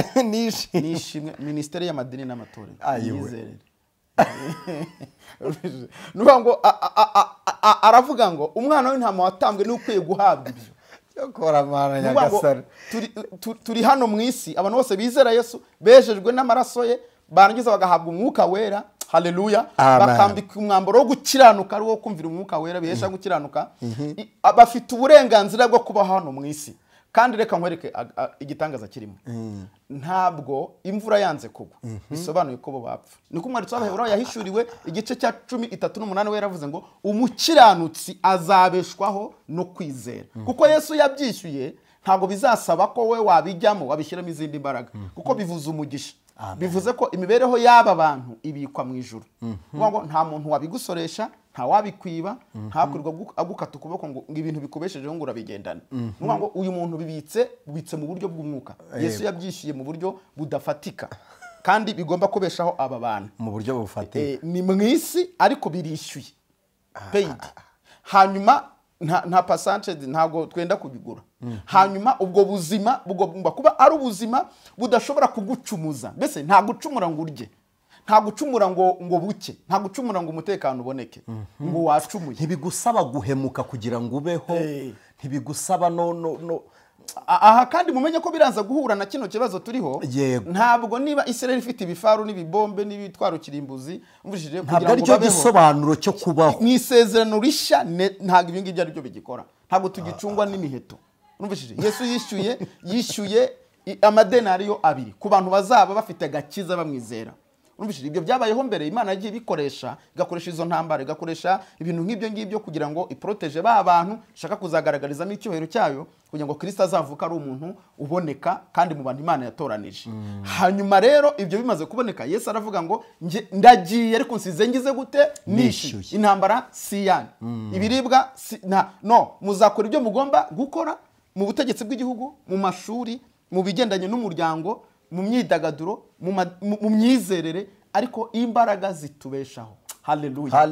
nishimwe ministeri y'amadini n'amatorero. Nuko ngo aravuga ngo umwana w'intama watambwe ni ukwiye guhabwa ibyo. Turi hano mwisi abantu bose bizera Yesu bejejwe n'amaraso ye barangiza bagahabwa umwuka wera. Haleluya. Bakambika umwambaro wo gukiranuka ari wo kumvira umwuka wera bihesha gukiranuka. Bafite uburenganzira bwo kuba hano mwisi kandi reka nkwereke igitangaza kirimo ntabwo imvura yanze kugwa bisobanuye ko bo bapfa niko umwanditsi w'Abaheburayo yahishuriwe igice cya 13:8 we yaravuze ngo umukiranutsi azabeshwaho no kwizera kuko Yesu yabyishyuye ntabwo bizasaba ko we wabijyamo wabishyiramo izindi mbaraga kuko bivuze umugisha bivuze ko imibereho y'aba bantu ibikwa mu ijuru ngo nta muntu wabigusoresha nta wabikwiba ntakwirwa agukata ukuboko ngo ibintu bikubeshejeho ngo urabigendana ngo uyu muntu bibitse mu buryo bw'umwuka Yesu yabyishyuye mu buryo budafatika kandi bigomba kubeshaho aba bantu mu buryo bufatika ni mu isi ariko birishyuye paid hanyuma nta percentage ntago twenda kubigura hanyuma ubwo buzima bugomba kuba ari ubuzima budashobora kugucumuza mbese nta gucumura ngo urye nta gucumura ngo buke nta gucumura ngo umutekano uboneke ngo wacumuye ntibigusaba guhemuka kugira ngo ubeho ntibigusaba no aha kandi mumenye ko biraza guhura na kino kibazo turiho ntabwo niba Israel ifite ibifaru n'ibibombe n'ibitwaro kirimbuzi mvujije kugira ngo babeho gisobanuro cyo kubaho mwisezerano rishya ntabwo ibingi byo ari byo bigikora ntabwo tugicungwa n'imiheto mvujije Yesu yishyuye amadenariyo 2 ku bantu bazaba bafite gakiza bamwizera ibyo byabayeho mbere Imana yagiye bikoresha igakoresha izo ntambara igakoresha ibintu nk'ibyo ngibyo kugira ngo iproteje ba bantu shaka kuzagaragarizamo icyubahiro cyayo kugira ngo Kristo azavuka ari umuntu uboneka kandi mu bantu Imana yatoranije hanyuma rero ibyo bimaze kuboneka Yesu aravuga ngo ndagiye ariko nsize ngize gute nishyuye intambara si yanyu ibiribwa no muzakora ibyo mugomba gukora mu butegetsi bw'igihugu mu mashuri mu bigendanye n'umuryango mu myidagaduro mu myizerere ariko imbaraga zitubeshaho haleluya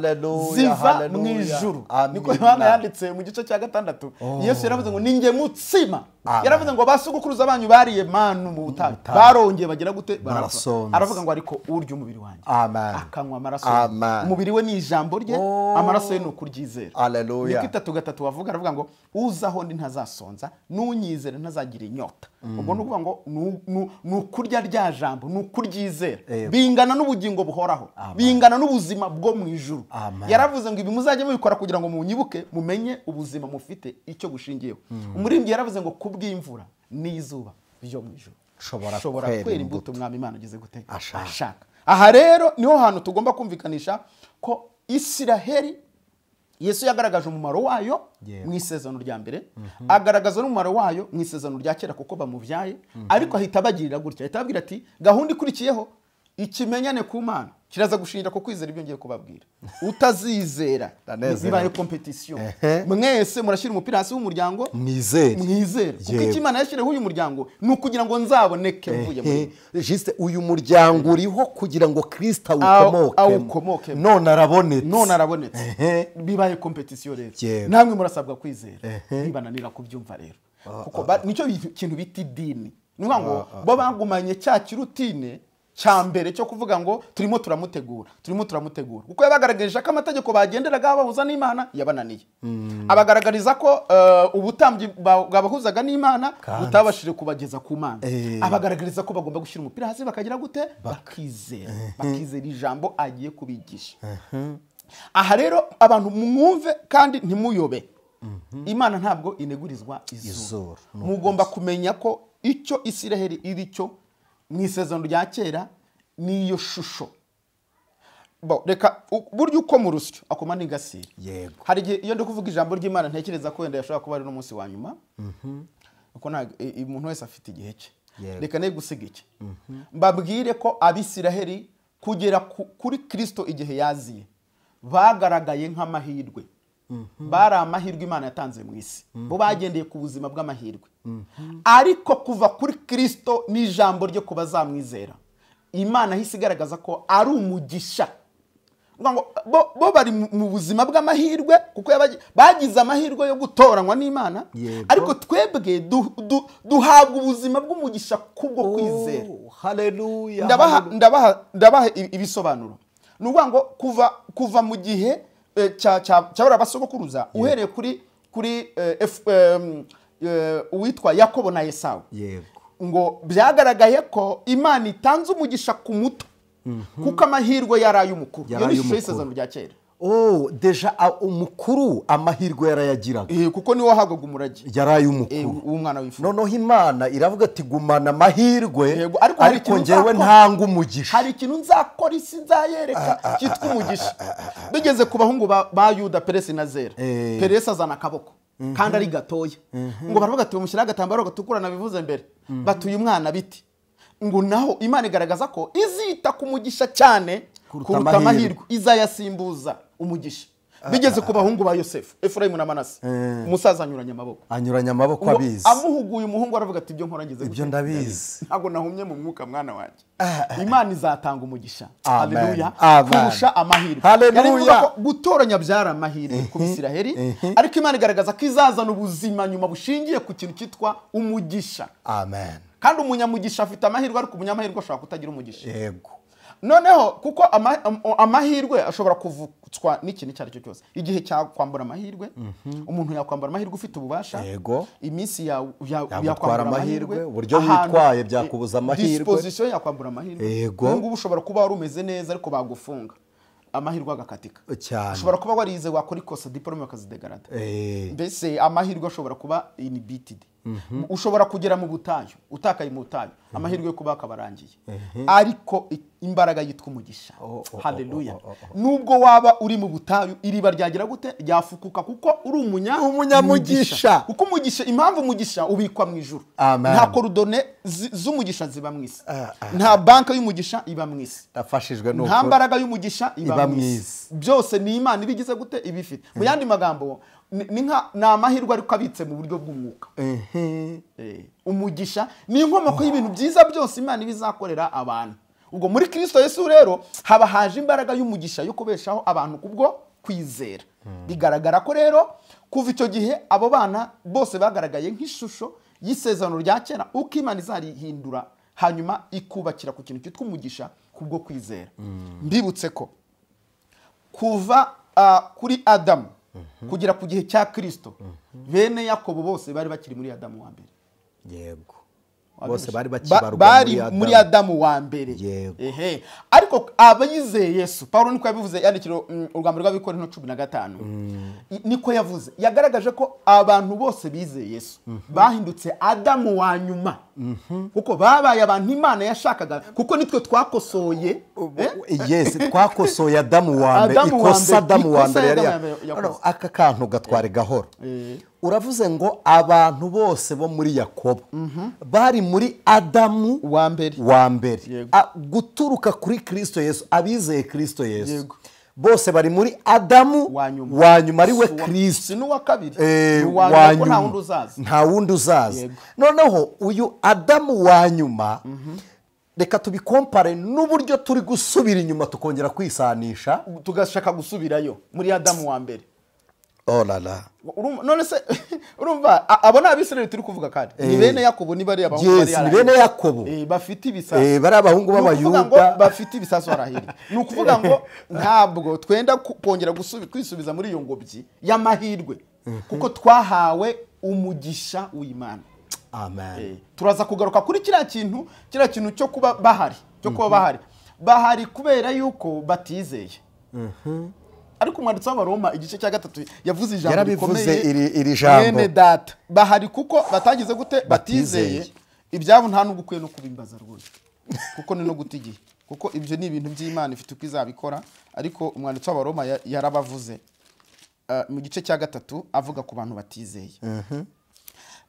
ziva mu ijuru niko Yohana yanditse mu gice cya 6 Yesu yaravuze ngo ninge mutsima yaravuze ngo basugukuruza abanyu bariye manu mu butayu barongeye bagira gute barapfa aravuga ngo ariko urya umubiri wanjye akanywa amaraso umubiri we ni ijambo rye amaraso ye ni ukuryizera haleluya niko 3 bavuga aravuga ngo uzaho ndi ntazasonza n'unyizere ntazagira inyota ubwo nukuvuga ngo nukurya rya jambo nukuryizera bingana n'ubugingo buhoraho bingana n'ubuzima bwo mu ijuru yaravuze ngo ibi muzajye mubikora kugira ngo munyibuke mumenye ubuzima mufite icyo bushingiyeho umuririmbyi yaravuze ngo kubw'imvura n'izuba byo mu ijuru shobora kwera imbuto umwami Imana agize gute ashaka aha rero niho hantu tugomba kumvikanisha ko Isiraheli Yesu yagaragaje umumaro wayo mu isezerano rya mbere agaragaza n'umumaro wayo mu isezerano rya kera kuko bamuvyaye ariko ahita bagirira gutya ahita abwira ati gahunda ikurikiyeho ikimenyane ku Mana kiraza gushingira ko kwizera ibyo ngiye kubabwira utazizera bibaye competition mwese murashyira umupira hasi w'umuryango mwizere kuko Imana yashyireho uyu muryango ni ukugira ngo nzaboneke mvuye muri juste uyu muryango uriho kugira ngo Kristo awukomoke none arabonetse bibaye competition rero namwe murasabwa kwizera bibananira kubyumva rero kuko nicyo kintu biti dini ni ngo bo bagumanye cya kirutine cyambere cyo kuvuga ngo turimo turamutegura kuko yabagaragaje ko amategeko bagenderaga bahuza n'Imana yabananiye abagaragariza ko ubutambyi bwabahuzaga n'Imana butabashije kubageza ku Mana abagaragariza ko bagomba gushyira umupira hasi bakagira gute bakizera ijambo agiye kubigisha aha rero abantu mwumve kandi ntimuyobe Imana ntabwo inegurizwa izuru mugomba kumenya ko icyo Isiraheli iri cyo mu isezerano rya kera niyo shusho reka buryo uko mu rusyo akoma n'ingasire hari igihe iyo ndi kuvuga ijambo ry'Imana ntekereza ko wenda yashobora kuba ari no munsi wa nyuma uko umuntu wese afite igihe cye reka ne gusiga iki mbabwire ko Abisiraheli kugera kuri Kristo igihe yaziye bagaragaye nk'amahirwe bari amahirwe Imana yatanze mu isi bo bagendeye ku buzima bw'amahirwe ariko kuva kuri Kristo n'ijambo ryo kubazamwizera Imana hisi igaragaza ko ari umugisha bo bari mu buzima bw'amahirwe kuko bagize amahirwe yo gutoranywa n'Imana ariko twebwe duhabwa ubuzima bw'umugisha kubwo kwizera haleluya ndabaha ibisobanuro nuvuga ngo kuva mu gihe cyabura abasogokuruza uhereye kuri uwitwa Yakobo na Esawu ngo byagaragaye ko Imana itanze umugisha ku muto kuko amahirwe yari ay'umukuru iyo ni ishusho y'isezerano rya kera deja umukuru amahirwe yarayagiraga kuko niwe wahabwaga umurage yaraye umukuru w'umwana w'imfura. noneho Imana iravuga ati gumana amahirwe ariko ikintu njyewe ntanga umugisha. hari ikintu nzakora isi nzayereka cyitwa umugisha. bigeze ku bahungu ba Yuda, Peresi na Zera. Peresi azana akaboko kandi ari gatoya, ngo baravuga ati bamushyiraho agatambaro gatukura, nabivuze mbere, batuye umwana biti. ngo naho Imana igaragaza ko izita ku mugisha cyane kuruta amahirwe, izayasimbuza umugisha. bigeze ku bahungu ba Yosefu, Efurayimu na Manase, umusaza anyuranya amaboko abizi, amuhuguye umuhungu aravuga ati ibyo nkora ngize ibyo ndabizi, ntabwo nahumye mu mwuka mwana wanjye. Imana izatanga umugisha, haleluya, kurusha amahirwe. haleluya. Gutoranya byara amahirwe ku Bisiraheli, ariko Imana igaragaza ko izazana ubuzima nyuma bushingiye ku kintu cyitwa umugisha. amen. kandi umunyamugisha afite amahirwe, ariko umunyamahirwe ashobora kutagira umugisha. yego. noneho kuko amahirwe ashobora kuvutswa n'ikintu icyo ari cyo cyose. igihe cyakwambura amahirwe, umuntu yakwambura amahirwe ufite ububasha. yego. iminsi yakwambura amahirwe, uburyo witwaye byakubuza amahirwe, disposition yakwambura amahirwe. yego. ngubu ushobora kuba wari umeze neza ariko bagufunga, amahirwe agakatika cyane. ushobora kuba warize wakora ikosa, diplome bakazidegarada. mbese amahirwe ashobora kuba inhibited. ushobora kugera mu butayu, utakaye mu butayu, amahirwe yo kuba akabarangiye. ariko imbaraga yitwa umugisha. haleluya. nubwo waba uri mu butayu, iriba ryagira gute? ryafukuka, kuko uri umunyamugisha. kuko umugisha, impamvu umugisha ubikwa mu ijuru. nta korodone z'umugisha ziba mu isi, nta banka y'umugisha iba mu isi, nta mbaraga y'umugisha iba mu isi. byose ni Imana ibigize gute? ibifite. mu yandi magambo, ni amahirwe ariko abitse mu buryo bw'umwuka. umugisha ni inkomoko y'ibintu byiza byose Imana ibizakorera abantu. ubwo muri Kristo Yesu rero haba haje imbaraga y'umugisha yo kubeshaho abantu kubwo kwizera. bigaragara ko rero kuva icyo gihe abo bana bose bagaragaye nk'ishusho y'isezerano rya kera, uko Imana izarihindura hanyuma ikubakira ku kintu cyitwa umugisha kubwo kwizera. mbibutse ko kuva kuri Adamu kugera ku gihe cya Kristo, bene Yakobo bose bari bakiri muri Adamu wa mbere. yego. bose bari muri Adamu wa mbere. ariko abayizeye Yesu, Paulo niko yabivuze yandikira urwambaro rw'Abikorinto 15, niko yavuze, yagaragaje ko abantu bose bizeye Yesu bahindutse Adamu wa nyuma. kuko babaye abantu Imana yashakaga, kuko nitwe twakosoye. yes, twakosoye Adamu wa mbere, ikosa Adamu wa mbere yari. aka kantu gatware gahoro. uravuze ngo abantu bose bo muri Yakobo bari muri Adamu wa mbere. guturuka kuri Kristo Yesu, abizeye Kristo Yesu bose bari muri Adamu wa nyuma, ari we Kristo. n'uwa kabiri nta wundi uzaza. noneho uyu Adamu wa nyuma, reka tubikompare n'uburyo turi gusubira inyuma tukongera kwisanisha, tugashaka gusubirayo muri Adamu wa mbere. none se urumva abo ni Abisirayeli turi kuvuga, kandi ni bene Yakobo, ni bari abahungu bari ni bene Yakobo, bafite ibisasu, bari abahungu b'Abayuda bafite ibisasu harahiri. ni ukuvuga ngo ntabwo twenda kongera kwisubiza muri iyo ngobyi y'amahirwe, kuko twahawe umugisha w'Imana. amen. turaza kugaruka kuri kiriya kintu cyo kuba bahari kubera yuko batizeye. ariko umwanditsi w'Abaroma igice cya 3 yavuze ijambo rikomeye, iri jambo bene data bahari kuko batagize gute? batizeye. ibyabo nta n'ugukwiye no kubimbaza rwose, kuko ni no gutigiye, kuko ibyo ni ibintu by'Imana ifite uko izabikora. ariko umwanditsi w'Abaroma yarabavuze mu gice cya 3 avuga ku bantu batizeye.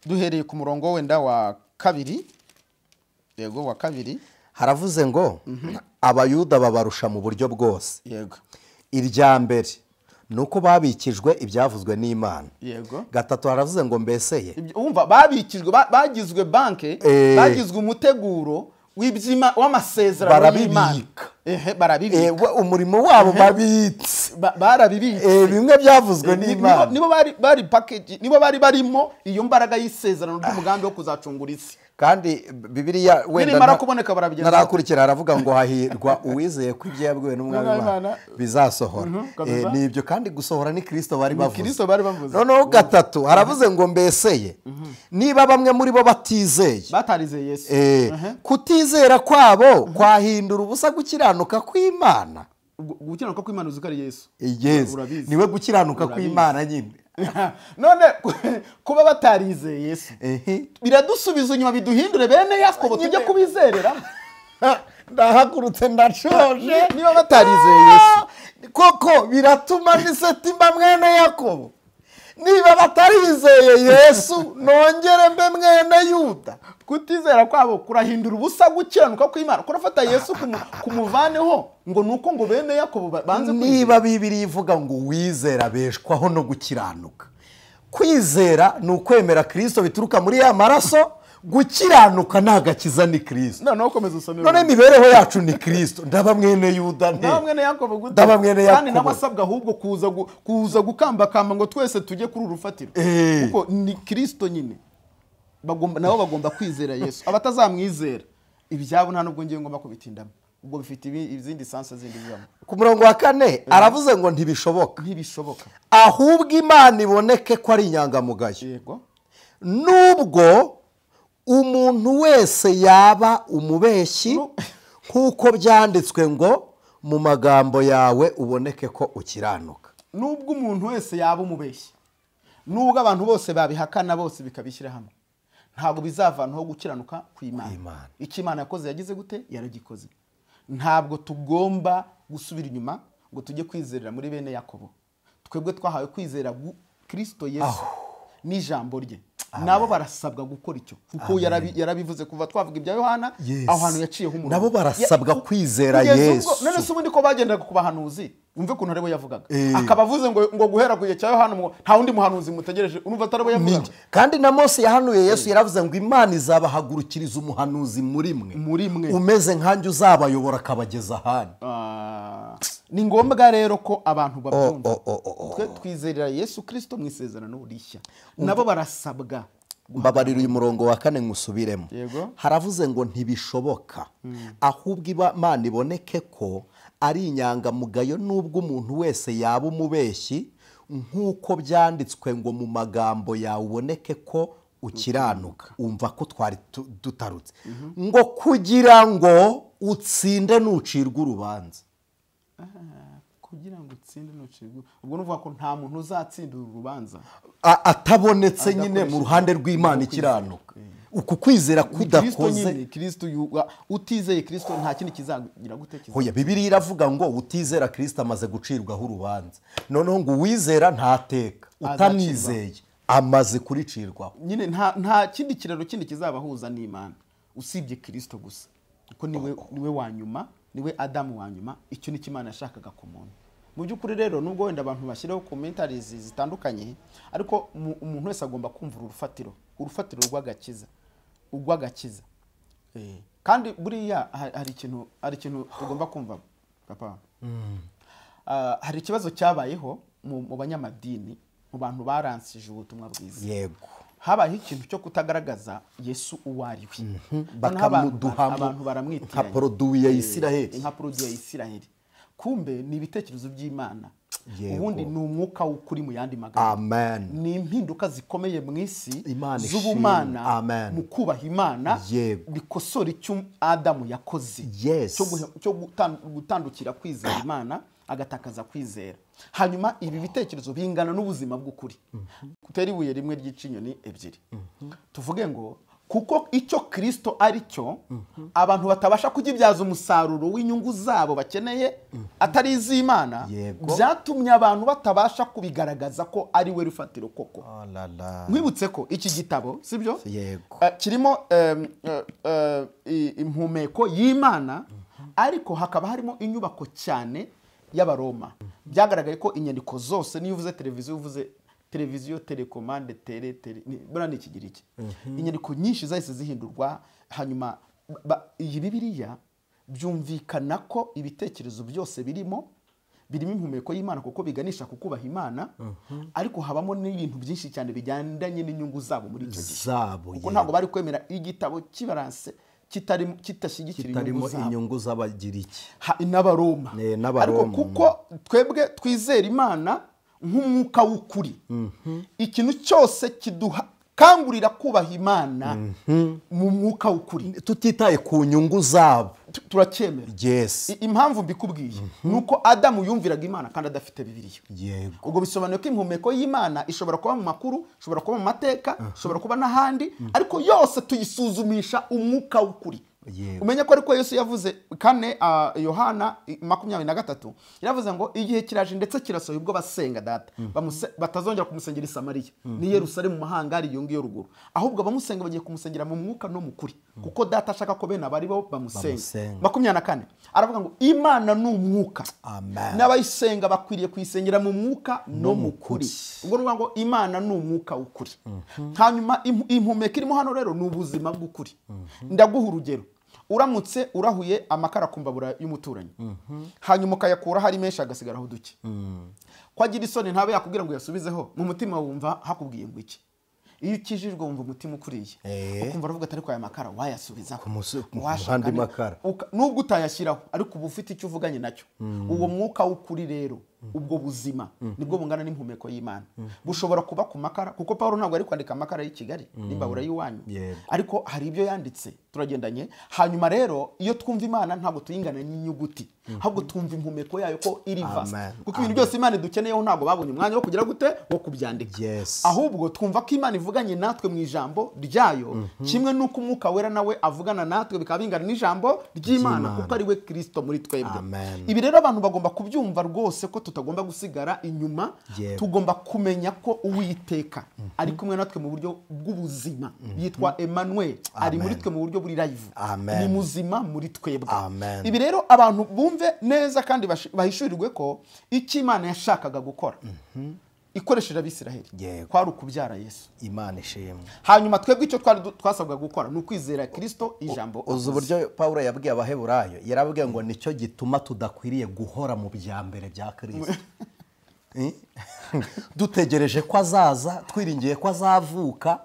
duhereye ku murongo wenda wa 2. yego, wa 2 haravuze ngo Abayuda babarusha mu buryo bwose. yego. irya mbere nuko babikijwe ibyavuzwe n'Imana. yego. 3 haravuze ngo mbeseye, umva, babikijwe, bagizwe banke, bagizwe umuteguro w'amasezerano y'Imana. barabibika. umurimo wabo babitse, barabibitse. bimwe byavuzwe n'Imana, nibo bari package, nibo bari barimo iyo mbaraga y'isezerano ry'umugambi wo kuzacungura isi. kandi Bibiliya wenda narakurikira aravuga ngo hahirwa uwizeye ko ibyo yabwiwe n'Umwami Imana bizasohora. ni ibyo kandi gusohora ni Kristo bari bavuze. noneho 3 haravuze ngo mbeseye, niba bamwe muri bo batarizeye Yesu, kutizera kwabo kwahindura ubusa gukiranuka kw'Imana. gukiranuka kw'Imana uzi ko ari Yesu. Yes. Niwe gukiranuka kw'Imana nyine. None kuba batarizeye Yesu biradusubiza inyuma biduhindure bene Yakobo tujye kubizerera. Ndahagurutse ndashoje. Niba batarizeye Yesu koko biratuma nisetimba mwene Yakobo. Niba batarizeye Yesu nongere mbe mwene Yuda. Kutizera kwabo kurahindura ubusa gukiranuka kw'Imana. Kurafata Yesu kumuvaneho ngo nuko ngo bene Yakobo banze kwizera. Niba Bibiliya ivuga ngo wizera beshwaho no gukiranuka. Kwizera ni ukwemera Kristo bituruka muri ya maraso, gukiranuka nagakiza ni Kristo. Noneho komeza usomera. None imibereho yacu ni Kristo. Ndaba mwene Yuda nte. Ndaba mwene Yakobo gute. Ndaba mwene Yakobo. Kandi nabasabwa ahubwo kuza gukambakamba ngo twese tujye kuri urufatiro. Kuko ni Kristo nyine. Nabo bagomba kwizera Yesu. Abatazamwizera ibyabo nta nubwo ngiye ngomba kubitindamo. Ubwo bifite izindi sansa zindi bijamo. Ku murongo wa 4 aravuze ngo ntibishoboka. Ntibishoboka. Ahubwo Imana iboneke ko ari inyangamugayo. Yego. Nubwo umuntu wese yaba umubeshyi nkuko byanditswe ngo mu magambo yawe uboneke ko ukiranuka. Nubwo umuntu wese yaba umubeshyi. Nubwo abantu bose babihakana bose bikabishyira hamwe. Ntabwo bizavanaho gukiranuka kw'Imana. Icyo Imana yakoze yagize gute? Yaragikoze. Ntabwo tugomba gusubira inyuma ngo tujye kwizerera muri bene Yakobo. Twebwe twahawe kwizera Kristo Yesu n'ijambo rye. Nabo barasabwa gukora icyo kuko yarabivuze kuva twavuga ibya Yohana aho hantu yaciyeho umuntu. Nabo barasabwa kwizera Yesu. None se ubundi ko bagendaga ku bahanuzi umve kuntu arebo yavugaga. Akaba avuze ngo guhera ku gihe cya Yohana nta wundi muhanuzi mutegereje urumva atarebo yavugaga. Kandi na Mose yahanuye Yesu yaravuze ngo Imana izabahagurukiriza umuhanuzi muri mwe umeze nkanjye uzabayobora akabageza ahandi. Ni ngombwa rero ko abantu babyumva. Twe twizerera Yesu Kristo mu isezerano rishya. Nabo barasabwa. Mbabarira uyu murongo wa 4 ngusubiremo. Haravuze ngo ntibishoboka. Ahubwo Imana iboneke ko ari inyangamugayo nubwo umuntu wese yaba umubeshyi nkuko byanditswe ngo mu magambo yawe uboneke ko ukiranuka. Umva ko twari dutarutse. Ngo kugira ngo utsinde nucirwa urubanza. Kugira ngo utsinde nucirwa. Ubwo nuvuga ko nta muntu uzatsinda urubanza atabonetse nyine mu ruhande rw'Imana ikiranuka. Uku kwizera kudakoze Kristo utizeye Kristo nta kindi kizagira gutekereza. Hoya Bibiliya iravuga ngo utizera Kristo amaze gucirwaho urubanza. Noneho ngo uwizera ntateka. Utamwizeye amaze kuricirwaho. Nyine nta kindi kiraro kindi kizabahuza n'Imana usibye Kristo gusa. Kuko niwe wa nyuma, niwe Adamu wa nyuma. Icyo ni Imana yashakaga ku muntu. Mu by'ukuri rero nubwo wenda abantu bashyiraho commentaries zitandukanye ariko umuntu wese agomba kumvura urufatiro rw'agakiza. Urw'agakiza. Kandi buriya hari ikintu tugomba kumva papa. Hari ikibazo cyabayeho mu banyamadini mu bantu baransije ubutumwa bwiza. Yego. Habaye ikintu cyo kutagaragaza Yesu uwo ari we. Bakamuduhamo abantu baramwitiranya. nka produit ya Isiraheli. Nka produit ya Isiraheli. Kumbe ni ibitekerezo by'Imana. Ubundi ni umwuka w'ukuri mu yandi magambo. Amen. Ni impinduka zikomeye mu isi z'ubumana mu kubaha Imana bikosora icyo Adamu yakoze cyo gutandukira kwizera Imana agatakaza kwizera. Hanyuma ibi bitekerezo bingana n'ubuzima bw'ukuri. Kutera ibuye rimwe ry'ica inyoni ebyiri. Tuvuge ngo kuko icyo Kristo ari cyo abantu batabasha kugibyaza umusaruro w'inyungu zabo bakeneye atari iz'Imana, byatumye abantu batabasha kubigaragaza ko ari we rufatiro koko. Mwibutse ko iki gitabo sibyo kirimo impumeko y'Imana ariko hakaba harimo inyubako cyane y'Abaroma. Byagaragaye ko inyandiko zose niyo uvuze televiziyo uvuze televiziyo telekomande bura ni ikigiriki. Inyandiko nyinshi zahise zihindurwa. Hanyuma iyi Bibiliya byumvikana ko ibitekerezo byose birimo impumeko y'Imana kuko biganisha kukubaha Imana ariko habamo n'ibintu byinshi cyane bijyandanye n'inyungu zabo muri icyo gihe. Kuko ntabwo bari kwemera igitabo kibaranse kitashyigikira inyungu z'Abagiriki n'Abaroma. Ariko kuko twebwe twizera Imana nk'umwuka w'ukuri, ikintu cyose kiduha badukangurira kubaha Imana mu mwuka w'ukuri tutitaye ku nyungu zabo. turacyemera. Yes. Impamvu mbikubwiye nuko Adamu yumviraga Imana kandi adafite Bibiliya. Yego. Ubwo bisobanuye ko impumeko y'Imana ishobora kuba mu makuru, ishobora kuba mu mateka, ishobora kuba n'ahandi, ariko yose tuyisuzumisha umwuka w'ukuri. Umenye ko ariko Yesu yavuze kane Yohana 23 yaravuze ngo igihe kiraje ndetse kirasohoye ubwo basenga data batazongera kumusengera i Samariya ni Yerusalemu mu mahanga ari iyo ngiyo ruguru, ahubwo bamusenga bagiye kumusengera mu mwuka no mu kuri, kuko data ashaka ko bene abari bo bamusenga. 24 aravuga ngo Imana ni umwuka, n'abayisenga bakwiriye kuyisengera mu mwuka no mu kuri. Ubwo ruvuga ngo Imana ni umwuka w'ukuri. Hanyuma impumeko irimo hano rero ni ubuzima bw'ukuri. Ndaguha urugero. Uramutse urahuye amakara ku mbabura y'umuturanyi, hanyuma ukayakura hari menshi agasigaraho duke, kwagira isoni ntabe yakubwira ngo yasubizeho, mu mutima wumva hakubwiye ngo iki? Iyo ukijijwe wumva umutima ukuriye, ukumva aravuga atari kwa aya makara wayasubizaho handi makara nubwo utayashyiraho, ariko uba ufite icyo uvuganye nacyo. Uwo mwuka w'ukuri rero, ubwo buzima nibwo bungana n'impumeko y'Imana. Bushobora kuba ku makara, kuko Paulo ntabwo ari kwandika amakara y'i Kigali n'imbabura y'iwanyu, ariko hari ibyo yanditse turagendanye. Hanyuma rero iyo twumva Imana ntabwo tuyingana n'inyuguti, ahubwo twumva impumeko yayo ko iri vast, kuko ibintu byose Imana dukeneyeho ntabwo babonye umwanya wo kugira gute wo kubyandika. Ahubwo twumva ko Imana ivuganye natwe mu ijambo ryayo, kimwe nuko umwuka wera nawe avugana natwe bikaba bingana n'ijambo ry'Imana, kuko ari we Kristo muri twebwe. Ibi rero abantu bagomba kubyumva rwose ko tutagomba gusigara inyuma. Tugomba kumenya ko Uwiteka ari kumwe natwe mu buryo bw'ubuzima, yitwa Emmanuel, ari muri twe mu buryo buri live, ni muzima muri twebwe. Ibi rero abantu bumve neza kandi bahishurirwe ko icyo Imana yashakaga gukora ikoresheje Abisiraheli kwari ukubyara Yesu. Imana ishimwe. Hanyuma twebwe icyo twasabwa gukora ni ukwizera Kristo ijambo. Uzi uburyo Paulo yabwiye Abaheburayo, yarabwiye ngo nicyo gituma tudakwiriye guhora mu bya mbere bya Kristo. Dutegereje ko azaza, twiringiye ko azavuka,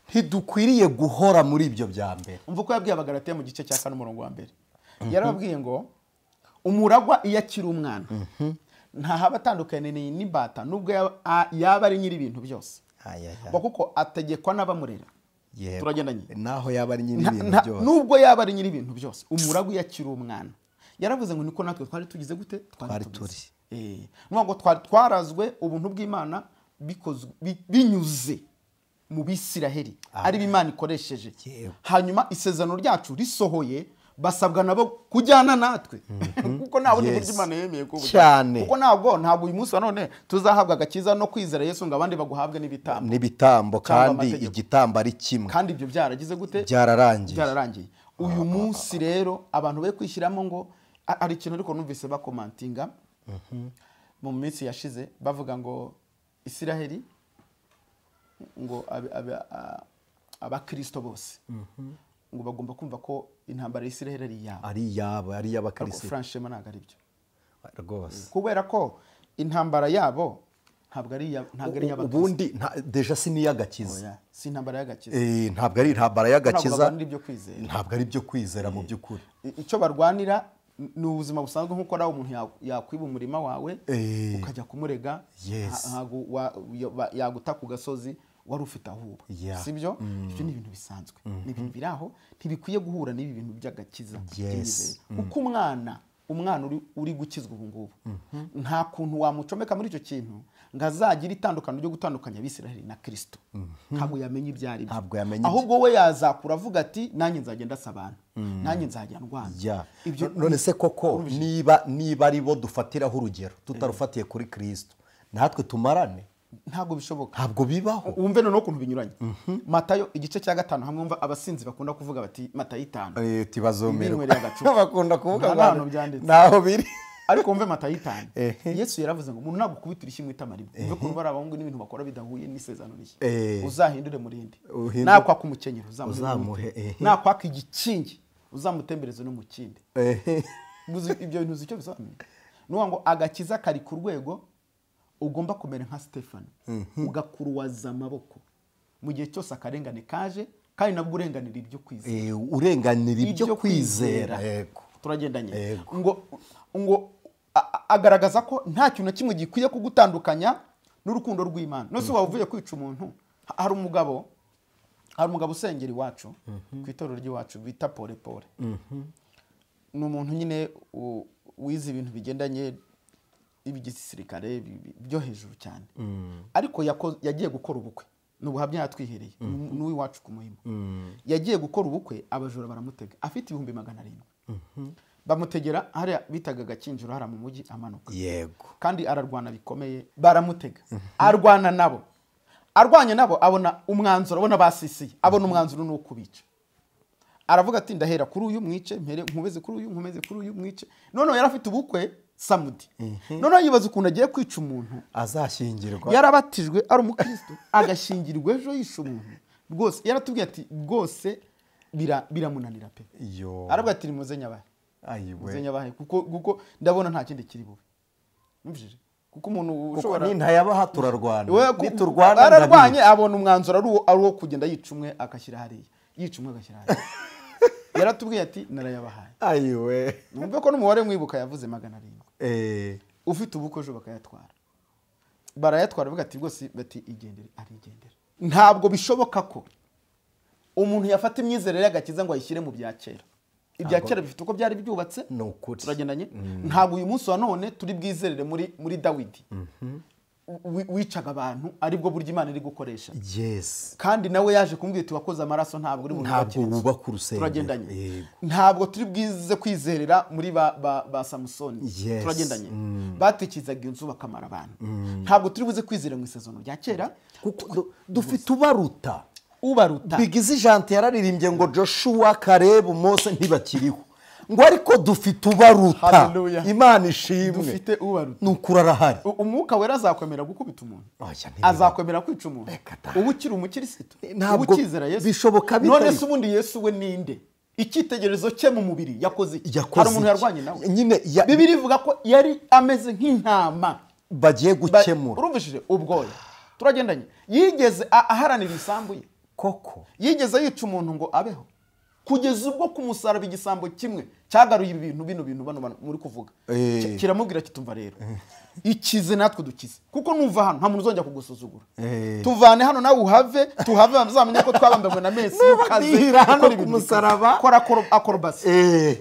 ntidukwiriye guhora muri ibyo bya mbere. Umva ko yabwiye Abagalatiya mu gice cya 4 umurongo wa 1. Yarababwiye ngo umuragwa iyo akiri umwana ntahaba atandukanye n'imbata nubwo yaba ari nyiri ibintu byose, kuko ategekwa n'abamurera. Turagendanye. Naho yaba ari nyiri ibintu byose, nubwo yaba ari nyiri ibintu byose, umuragwa iyo akiri umwana. Yaravuze ngo niko natwe twari tugize gute, twari turi ngo twarazwe ubuntu bw'Imana binyuze mu Bisiraheli, ari Imana ikoresheje. Hanyuma isezerano ryacu risohoye, basabwa nabo kujyana natwe, kuko nabo ni buryo Imana yemeye cyane, kuko ntabwo uyu munsi none tuzahabwa agakiza no kwizera Yesu ngo abandi baguhabwe n'ibitambo kandi igitambo ari kimwe, kandi ibyo byaragize gute, byararangiye. Uyu munsi rero abantu be kwishyiramo ngo ari ikintu, ariko numvise bakomantinga mu minsi yashize bavuga ngo Isiraheli ngo abakristo bose ngo bagomba kumva ko intambara y'Isiraheli ari iy'abakristo. Franchement ntabwo ari byo rwose, kubera ko intambara yabo ntabwo ari iy'abakristo. Ubundi deja si n'iy'agakiza, si intambara y'agakiza. Ntabwo ari intambara y'agakiza, ntabwo ari ibyo kwizera mu by'ukuri. Icyo barwanira ni ubuzima busanzwe, nk'uko nawe umuntu yakwiba umurima wawe ukajya kumurega, yaguta ku gasozi wari ufite ahuba, sibyo? Ibyo ni ibintu bisanzwe, ni ibintu biri aho, ntibikwiye guhura n'ibi bintu by'agakiza. Uko umwana uri gukizwa ubu ngubu, nta kuntu wamucomeka muri icyo kintu ngo azagira itandukano ryo gutandukanya Abisiraheli na Kristo. Ntabwo yamenye ibyo ari byo, ahubwo we yazakura avuga ati nanjye nzagenda asaba abantu, nanjye nzajya ndwanya. None se koko niba ari bo dufatiraho urugero tutarufatiye kuri Kristo, natwe tumarane? Ntabwo bishoboka, ntabwo bibaho. Wumve noneho ukuntu binyuranye. Matayo igice cya 5 hamwe umva abasinzi bakunda kuvuga bati Matayo 5 tibazomerwa, bakunda kuvuga naho biri, ariko wumve Matayo 5 Yesu yaravuze ngo umuntu nagukubitira ishimwe itamaribwa, umve ko bari abahungu n'ibintu bakora bidahuye n'isezerano rishya, uzahindure murindi, nakwaka umukenyero uzamuhe, nakwaka igikingi uzamutembereze no mu kindi. Ibyo bintu icyo bisobanuye nuwa ngo agakiza kari ku rwego ugomba kumera nka Stefano, ugakuruwaza amaboko mu gihe cyose akarengane kaje, kandi nabwo urenganira ibyo kwizera. Urenganira ibyo kwizera. Turagendanye. Ngo agaragaza ko nta kintu na kimwe gikwiye kugutandukanya n'urukundo rw'Imana. Nose wavuye kwica umuntu, hari umugabo hari umugabo usengera iwacu ku itorero ry'iwacu bita pole pole. Ni umuntu nyine wize ibintu bigendanye n'iby'igisirikare byo hejuru cyane, ariko yagiye gukora ubukwe. Ni ubuhamya yatwihereye n'uw'iwacu ku Muhima. Yagiye gukora ubukwe, abajura baramutega afite 700. Bamutegera hariya bitaga Gakinjiro hara mu mujyi amanuka. Yego. Kandi ararwana bikomeye, baramutega. Arwana nabo. Arwanye nabo abona umwanzuro, abona basisiye, abona umwanzuro no kubica. Aravuga ati ndahera kuri uyu mwice, mpere nkubeze kuri uyu, nkomeze kuri uyu mwice. None yarafite ubukwe samudi. None yibaza ukuntu agiye kwica umuntu azashyingirwa. Yarabatijwe ari umukristo agashyingirwa ejo yisha umuntu. Rwose yaratubwiye ati rwose biramunanira pe. Aravuga ati nimuze nyabahe. Muze nyabahe kuko ndabona nta kindi kiri bube. Numvije kuko umuntu ushobora nintayabaha turarwana. Niturwana ararwanye abona umwanzuro ari wo kugenda yica umwe akashyira hariya. Yica umwe agashyira hariya. Yaratubwiye ati narayabahaye. Ayiwe. Numve ko n'umubare mwibuka yavuze 700. Ufite ubukwe ejo bakayatwara. Barayatwara bavuga ati rwose bati igendere arigendera. Ntabwo bishoboka ko umuntu yafata imyizerere y'agakiza ngo ayishyire mu bya kera. Ibya kera bifite uko byari byubatse. Turagendanye. Ntabwo uyu munsi wa none turi bwizerere muri Dawidi. Wicaga abantu aribwo buryo Imana iri gukoresha. Yes. Kandi nawe yaje kumbwira ati wakoze amaraso ntabwo uri mu wubaka urusengero. Turagendanye. Ntabwo turi bwize kwizerera muri ba Samusoni. Turagendanye. Batikizaga inzu bakamara abantu. Ntabwo turi buze kwizera mu isezerano rya kera kuko dufite ubaruta. Bigize ijante yararirimbye ngo Joshua, Caleb, Mose ntibakiriho. Ngo ariko dufite ubaruta. Imana ishimwe. Dufite ubaruta. Nukuri arahari. Umwuka wera azakwemera gukubita umuntu. Azakwemera kwica umuntu. Ubu ukiri umukirisitu. Ubu ukizera Yesu. Bishoboka bitari. None se ubundi Yesu we ninde? Icyitegererezo cye mu mubiri yakoze iki? Hari umuntu yarwanye nawe. Nyine Bibiri ivuga ko yari ameze nk'intama bagiye gukemura. Urumvishije ubwoya. Turagendanye. Yigeze aharanira isambu ye. Koko. Yigeze yica umuntu ngo abeho. Kugeza ubwo kumusaraba igisambo kimwe cyagaruye ibintu bano muri kuvuga. Kiramubwira kitumva rero. Ikize natwe dukize. Kuko nuva hano nta muntu uzongera kugusuzugura. Tuvane hano nawe tuhave bazamenye ko twabambwe na Messi ukaze hano kumusaraba. Kora akorobasi.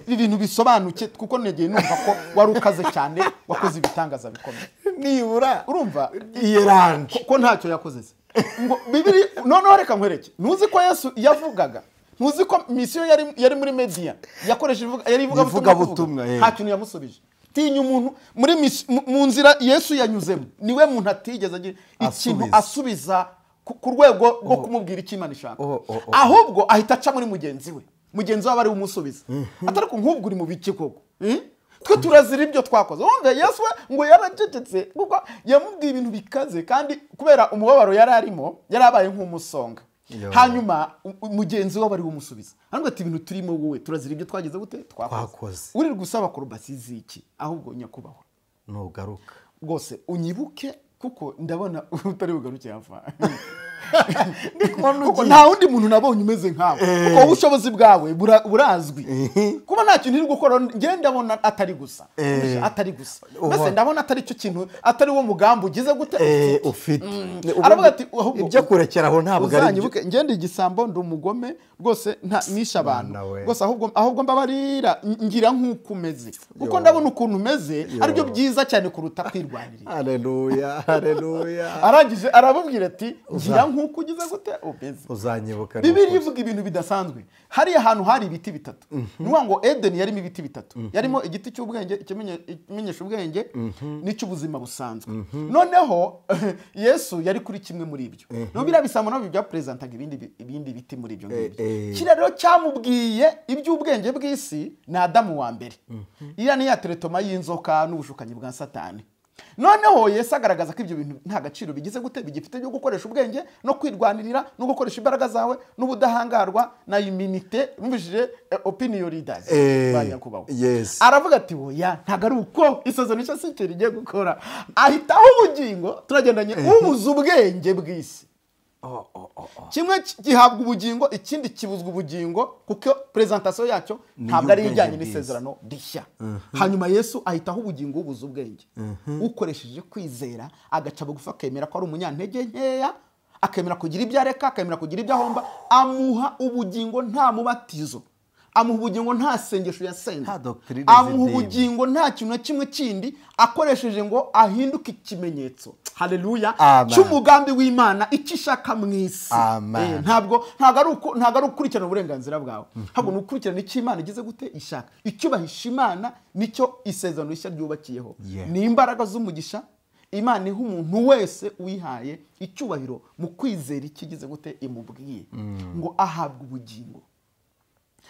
Ibintu bisobanuke kuko negeye numva ko wari ukaze cyane wakoze ibitangaza bikomeye. Nibura urumva iyeranje ko ntacyo yakoze. Ngo Bibiri none reka nkwereke. Ntuzi ko Yesu yavugaga. Ntuzi ko misiyo yari muri media yakoresheje yari ivuga butumwa nta kintu yamusubije. Tinya umuntu muri mu nzira Yesu yanyuzemo niwe muntu atigeze agira ikintu asubiza ku rwego rwo kumubwira icyo Imana ishaka. Ahubwo ahita aca muri mugenzi we bari umusubiza. Atari ko nk'ubwo uri mu biki koko. Twe turazira ibyo twakoze. Wumve Yesu ngo yaracecetse kuko yamubwiye ibintu bikaze kandi kubera umubabaro yari arimo yarabaye nk'umusonga. Hanyuma mugenzi we bari umusubiza. Hano ati ibintu turimo wowe turazira ibyo twageze gute twakoze. Uri gusaba korobasi ziki ahubwo nyakubahwa. Nugaruka. Rwose unyibuke kuko ndabona utari bugaruke yafa. Nta wundi muntu nabonye umeze nkawe kuko ubushobozi bwawe burazwi. Kuba nta kintu iri gukora nge ndabona atari gusa. Mbese ndabona atari cyo kintu atari wo mugambi ugize gute ufite. Aravuga ati ibyo kurekeraho ntabwo ari byo. Ngende igisambo ndi umugome rwose nisha abantu. Rwose ahubwo mbabarira ngira nk'uko umeze. Kuko ndabona ukuntu umeze ari byo byiza cyane kuruta kwirwanirira. Haleluya. Arangije arababwira ati ngira nk'uko ugize gute ubeze. Uzanyibuka. Bibiri ivuga ibintu bidasanzwe. Hari ahantu hari ibiti bitatu. Nuwa ngo Eden yarimo ibiti bitatu. Yarimo igiti cy'ubwenge ikimenyesha ubwenge n'icy'ubuzima busanzwe. Noneho Yesu yari kuri kimwe muri ibyo. No birabisamo no bya presentaga ibindi biti muri ibyo ngibyo. Kira rero cyamubwiye iby'ubwenge bw'isi na Adamu wa mbere. Iriya ni ya teretoma y'inzoka n'ubushukanyi bwa Satani. Noneho Yesu agaragaza ko ibyo bintu nta gaciro bigize gute bigifite byo gukoresha ubwenge no kwirwanirira no gukoresha imbaraga zawe n'ubudahangarwa na immunity numvishije opinion leaders banyakubaho. Aravuga ati oya ntago ari uko isezerano cyo sikeri igiye gukora ahitaho ubugingo turagendanye ubuza ubwenge bw'isi. Kimwe gihabwa ubugingo ikindi kibuzwa ubugingo kuko presentation yacyo ntabwo ari ijyanye n'isezerano rishya. Hanyuma Yesu ahitaho ubugingo ubuza ubwenge ukoresheje kwizera agaca bugufa kemera ko ari umunyantege nkeya akemera kugira ibyo areka, akemera kugira ibyo ahomba, amuha ubugingo nta mubatizo, amuha ubugingo nta sengesho yasenze, amuha ubugingo nta kintu na kimwe kindi akoresheje ngo ahinduke ikimenyetso, haleluya, cy'umugambi w'Imana icyo ishaka mu isi. Ntabwo ari ukurikirana uburenganzira bwawe, ahubwo ni ukurikirana icyo Imana igize gute ishaka. Icyubahisha Imana nicyo isezerano rishya ryubakiyeho, ni imbaraga z'umugisha Imana iha umuntu wese uyihaye icyubahiro mu kwizera ikigize gute imubwiye ngo ahabwe ubugingo.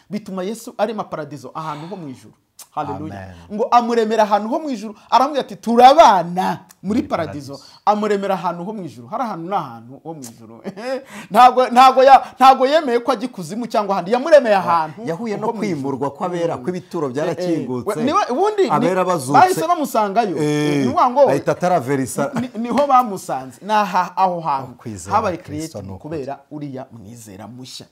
Bituma Yesu arema paradizo ahantu ho mu ijuru, haleluya, ngo amuremera ahantu ho mu ijuru. Aramubwira ati turabana muri paradizo, amuremera ahantu ho mu ijuru. Hari ahantu n'ahantu ho mu ijuru ntago yemeye ko ajya ikuzimu cyangwa ahandi, yamuremeye ahantu. Yahuye no kwimurwa kw'abera, kw'ibituro byarakingutse, ubundi abera bazutse, bahise bamusangayo, ahita ataraverisa, niho bamusanze. Aho hantu habaye create kubera uriya mwizera mushya.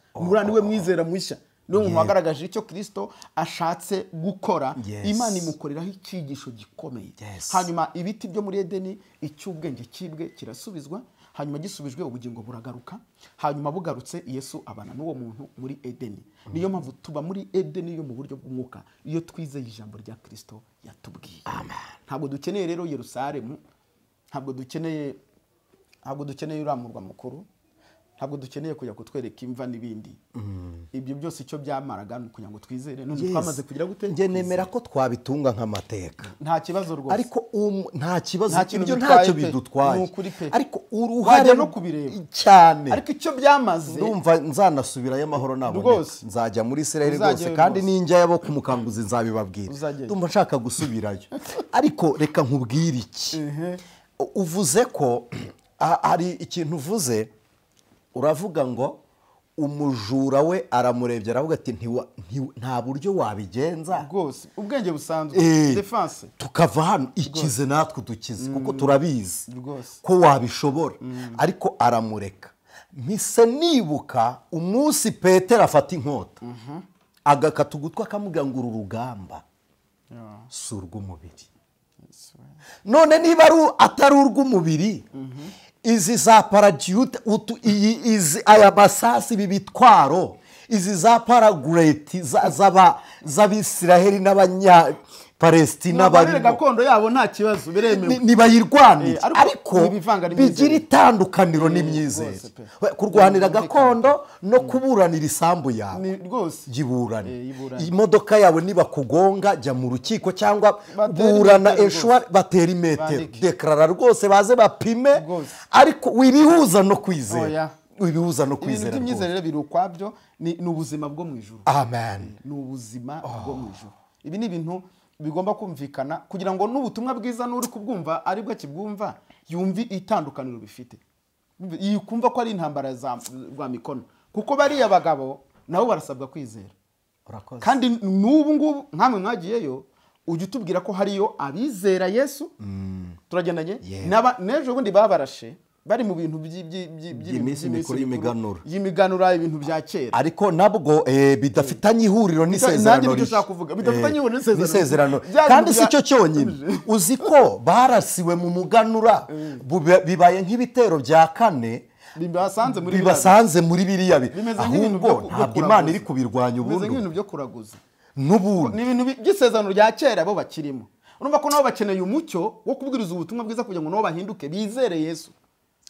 Niwe mwizera mushya, niyo umuntu wagaragaje icyo Kristo ashatse gukora. Imana imukoreraho icyigisho gikomeye. Hanyuma ibiti byo muri Edeni, icy'ubwenge cyibwe kirasubizwa, hanyuma gisubijwe ubugingo buragaruka, hanyuma bugarutse Yesu abana n'uwo muntu muri Edeni. Niyo mpamvu tuba muri Edeni yo mu buryo bw'umwuka iyo twizeye ijambo rya Kristo yatubwiye. Ntabwo dukeneye rero Yerusalemu, ntabwo dukeneye uramurwa mukuru, ntabwo dukeneye kujya kutwereka imva n'ibindi. Ibyo byose icyo byamaraga ni kugira ngo twizere. None twamaze kugira gute? Nge nemera ko twabitunga nk'amateka, nta kibazo rwose, ariko nta kibazo, ibyo ntacyo bidutwaye, ariko uruhare no kubireba cyane. Ariko icyo byamaze, ndumva nzanasubirayo amahoro naboneka, nzajya muri Isiraheli rwose, kandi ninjya yabo ku Mukanguzi nzabibabwira. Ndumva nshaka gusubirayo. Ariko reka nkubwire iki, uvuze ko hari ikintu uvuze, uravuga ngo umujura we aramurebye aravuga ati nta buryo wabigenza rwose, ubwenge busanzwe, defense, tukava hano ikize natwe dukize, kuko turabizi ko wabishobora. Ariko aramureka. Mpise nibuka umunsi Petero afata inkota agakata ugutwi akamubwira ngo uru rugamba si urw'umubiri. None niba atari urw'umubiri, izi za parajute, aya masasi, ibi bitwaro, izi za paragureti z'Abisiraheli n'Abanyapalestina barimo, gakondo yabo nta kibazo, biremewe, nibayirwanire, ariko bigira itandukaniro n'imyizere. Kurwanira gakondo no kuburanira isambu yawe, yiburane. Imodoka yawe niba kugonga, jya mu rukiko cyangwa burana eshwari, batera imetero, dekarara rwose, baze bapime, ariko wibihuza no kwizera. Wibihuza no kwizera. Ibintu by'imyizerere biri ukwabyo, ni ubuzima bwo mu ijuru. Amen. Ni ubuzima bwo mu ijuru. Ibi ni ibintu bigomba kumvikana kugira ngo n'ubutumwa bwiza n'uri kubwumva aribwo akibwumva yumvi itandukaniro bifite, yikumva ko ari intambara rwa mikono, kuko bariya bagabo nabo barasabwa kwizera. Kandi n'ubu ngubu nkamwe mwagiyeyo, ujye utubwira ko hariyo abizera Yesu, turagendanye n'ejo bundi babarashe bari mu bintu by'iminsi mikuru y'imiganura, ibintu bya kera, ariko nabwo bidafitanye ihuriro n'isezerano n'isezerano. Kandi si cyo cyonyine, uzi ko barasiwe mu muganura, bibaye nk'ibitero bya kane bibasanze muri biriya, ahubwo ntabwo Imana iri kubirwanya ubundi, bimeze nk'ibintu byo kuraguza n'ubundi, ni ibintu by'isezerano rya kera bo bakirimo. Urumva ko nabo bakeneye umucyo wo kubwiriza ubutumwa bwiza kugira ngo nabo bahinduke bizere Yesu.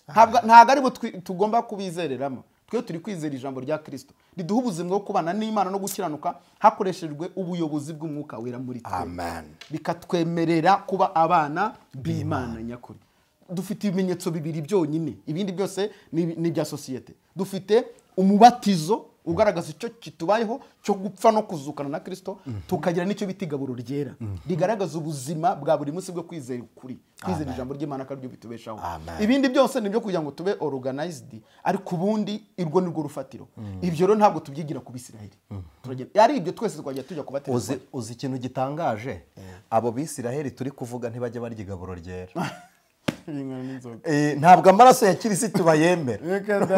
Ntabwo ari bo tugomba kubizereramo, twe turi kwizera ijambo rya Kristo riduha ubuzima bwo kubana n'Imana no gukiranuka hakoreshejwe ubuyobozi bw'umwuka wera muri twe, bikatwemerera kuba abana b'Imana nyakuri. Dufite ibimenyetso bibiri byonyine, ibindi byose ni bya sosiyete. Dufite umubatizo ugaragaza icyo kitubayeho cyo gupfa no kuzukana na Kristo, tukagira n'icyo bita igaburo ryera rigaragaza ubuzima bwa buri munsi bwo kwizera ukuri, kwizera ijambo ry'Imana kandi byo bitubeshaho. Ibindi byose nibyo kugira ngo tube organized, ariko ubundi irwo nirwo rufatiro. Ibyo rero ntabwo tubyigira ku Bisiraheli, ari ibyo twese twajya tujya kubateza. Uzi ikintu gitangaje, abo Bisiraheli turi kuvuga ntibajya barya igaburo ryera. Ntabwo amaraso ya Kirisitu bayemera.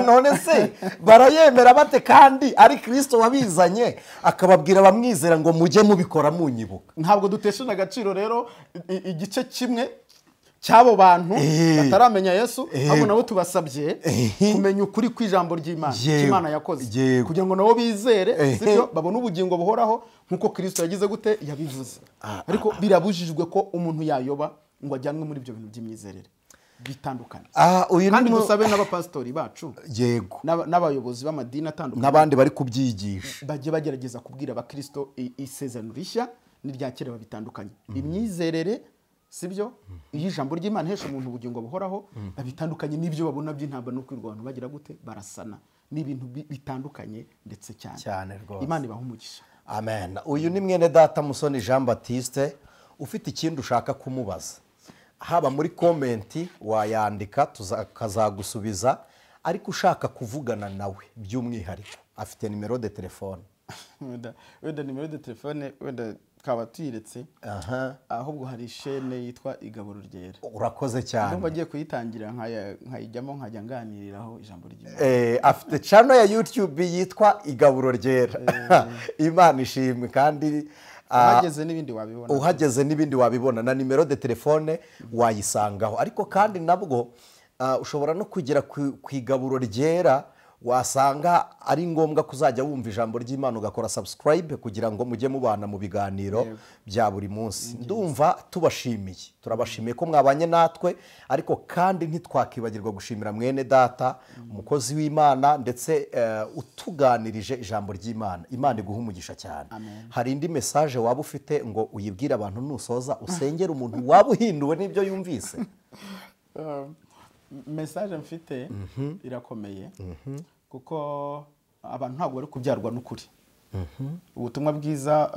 None se barayemera bate kandi ari Kristo wabizanye akababwira bamwizera ngo mujye mubikora munyibuka? Ntabwo duteshana agaciro rero igice kimwe cy'abo bantu bataramenya Yesu, ahubwo nabo tubasabye kumenya ukuri kw'ijambo ry'Imana Imana yakoze, kugira ngo nabo bizere, sibyo, babone ubugingo buhoraho nk'uko Kristo yagize gute yabivuze. Ariko birabujijwe ko umuntu yayoba ngo ajyanwe muri ibyo bintu by'imyizerere bitandukanye. Kandi dusabe n'abapastori bacu, yego, n'abayobozi b'amadini atandukanye n'abandi bari kubyigisha, bajye bagerageza kubwira abakristo isezerano rishya n'irya kera bitandukanye. Imyizerere, sibyo, iyo ijambo ry'Imana hesha umuntu ubugingo buhoraho, bitandukanye n'ibyo babona by'intambara no kwirwa abantu bagira gute barasana, n'ibintu bitandukanye ndetse cyane rwose. Imana ibaha umugisha. Amen. Uyu ni mwene data Musoni&Ev.Anicet. Ufite ikindi ushaka kumubaza, haba muri komenti wayandika tukazagusubiza, ariko ushaka kuvugana nawe by'umwihariko afite nimero de telefone. Wenda nimero de telefone wenda kaba tuyiretse, ahubwo hari chaîne yitwa Igaburo Ryera. Urakoze cyane. Ndumva agiye kuyitangira nkayijyamo nkajya nganiriraho ijambo ry'Imana. Afite channel ya YouTube yitwa Igaburo Ryera. Imana ishimwe. Kandi uhageze n'ibindi wabibona na nimero de telefone wayisangaho. Ariko kandi nabwo ushobora no kugera ku Igaburo Ryera, wasanga ari ngombwa kuzajya wumva ijambo ry'Imana ugakora subscribe kugira ngo mujye mubana mu biganiro bya buri munsi. Ndumva tubashimiye, turabashimiye ko mwabanye natwe, ariko kandi ntitwakibagirwa gushimira mwene data umukozi w'Imana ndetse utuganirije ijambo ry'Imana. Imana iguha umugisha cyane. Hari indi message waba ufite ngo uyibwire abantu nusoza usengera umuntu waba uhinduwe n'ibyo yumvise? Message mfite irakomeye, kuko abantu ntabwo bari kubyarwa n'ukuri. Ubutumwa bwiza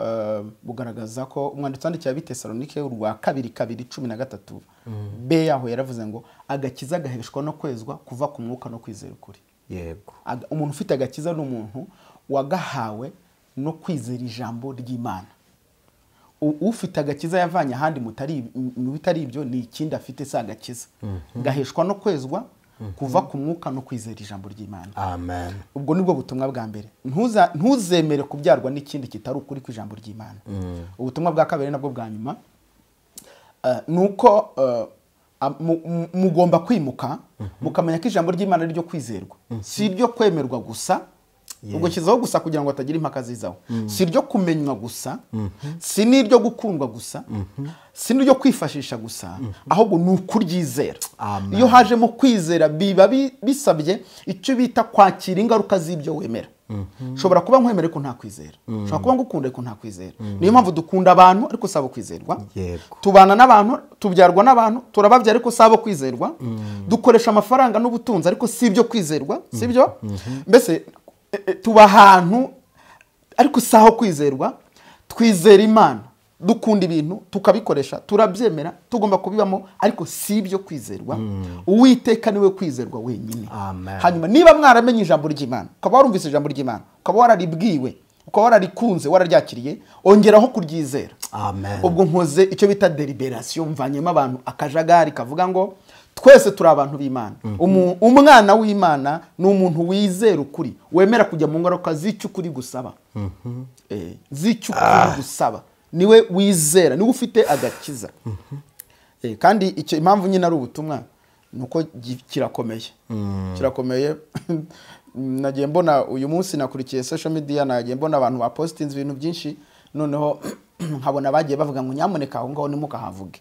bugaragaza ko umwanditsi wandikiye Abitesalonike urwa 2:13 B yaho yaravuze ngo agakiza gaheshwa no kwezwa kuva ku mwuka no kwizera ukuri. Yego. Umuntu ufite agakiza ni umuntu wagahawe no kwizera ijambo ry'Imana. Ufite agakiza yavanye ahandi mu bitari ibyo ni ikindi afite sa agakiza. Gaheshwa no kwezwa kuva ku mwuka no kwizera ijambo ry'Imana. Amen. Ubwo nibwo butumwa bwa mbere. Ntuzemere kubyarwa n'ikindi kitari ukuri kw'ijambo ry'Imana. Ubutumwa bwa kabiri nabwo bwa nyuma nuko mugomba kwimuka mukamenya ko ijambo ry'Imana ryo kwizerwa, si ryo kwemerwa gusa. Ubwo kizaho gusa kugira ngo atagira impaka zizaho. Si ryo kumenywa gusa, si n'iryo gukundwa gusa, si n'iryo kwifashisha gusa, ahubwo ni ukuryizera. Iyo hajemo kwizera biba bisabye icyo bita kwakira ingaruka z'ibyo wemera. Ushobora kuba nkwemere ko nta kwizera, ushobora kuba ngukunda ariko nta kwizera. Niyo mpamvu dukunda abantu ariko sabo kwizerwa, tubana n'abantu, tubyarwa n'abantu, turababyara ariko sabo kwizerwa, dukoresha amafaranga n'ubutunzi ariko si ibyo kwizerwa, si byo? Mbese tuba ahantu ariko saho kwizerwa. Twizera Imana, dukunda ibintu, tukabikoresha, turabyemera, tugomba kubibamo, ariko si ibyo kwizerwa. Uwiteka niwe kwizerwa wenyine. Hanyuma niba mwaramenye ijambo ry'Imana, ukaba warumvise ijambo ry'Imana, ukaba wararibwiwe, ukaba wararikunze, wararyakiriye, ongeraho kuryizera. Ubwo nkoze icyo bita deliberation, mvanyemo abantu akajagari kavuga ngo twese turi abantu b'Imana. Umwana w'Imana ni umuntu wizera ukuri, wemera kujya mu ngaruka z'icyo ukuri gusaba. Z'icyo ukuri gusaba niwe wizera, niwe ufite agakiza. Kandi icyo impamvu nyine ari ubutumwa nuko kirakomeye. Kirakomeye. Nagiye mbona uyu munsi nakurikiye social media, nagiye mbona abantu ba postinze ibintu byinshi, noneho nkabona bagiye bavuga ngo nyamuneka aho ngaho nimukahavuge,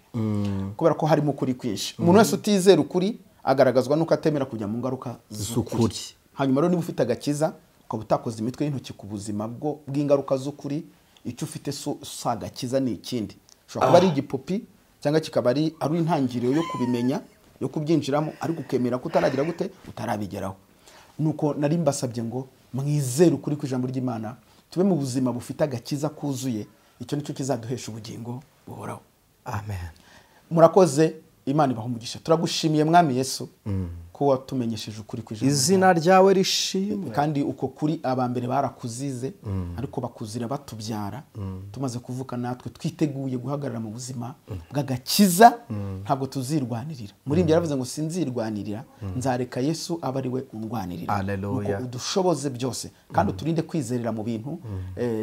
kubera ko harimo ukuri kwinshi. Umuntu wese utizera ukuri agaragazwa nuko atemera kujya mu ngaruka z'ukuri. Hanyuma rero niba ufite agakiza ukaba utakoze imitwe y'intoki ku buzima bw'ingaruka z'ukuri, icyo ufite sa agakiza ni ikindi. Ushobora kuba ari igipupi cyangwa kikaba ari intangiriro yo kubimenya, yo kubyinjiramo, ariko ukemera ko utaragira gute utarabigeraho. Nuko nari mbasabye ngo mwizere ukuri kw'ijambo ry'Imana, tube mu buzima bufite agakiza kuzuye. Icyo nicyo kizaduhesha ubugingo buhoraho. Amen. Murakoze. Imana ibaha umugisha. Turagushimiye Mwami Yesu ko watumenyesheje ukuri kw'ijambo izina ryawe rishimwe kandi uko kuri abambere barakuzize ariko bakuzira batubyara tumaze kuvuka natwe twiteguye guhagarara mu buzima bw'agakiza ntabwo tuzirwanirira muri ibyo yaravuze ngo sinzirwanirira nzareka Yesu aba ari we undwanirira Haleluya. udushoboze byose kandi uturinde kwizerera mu bintu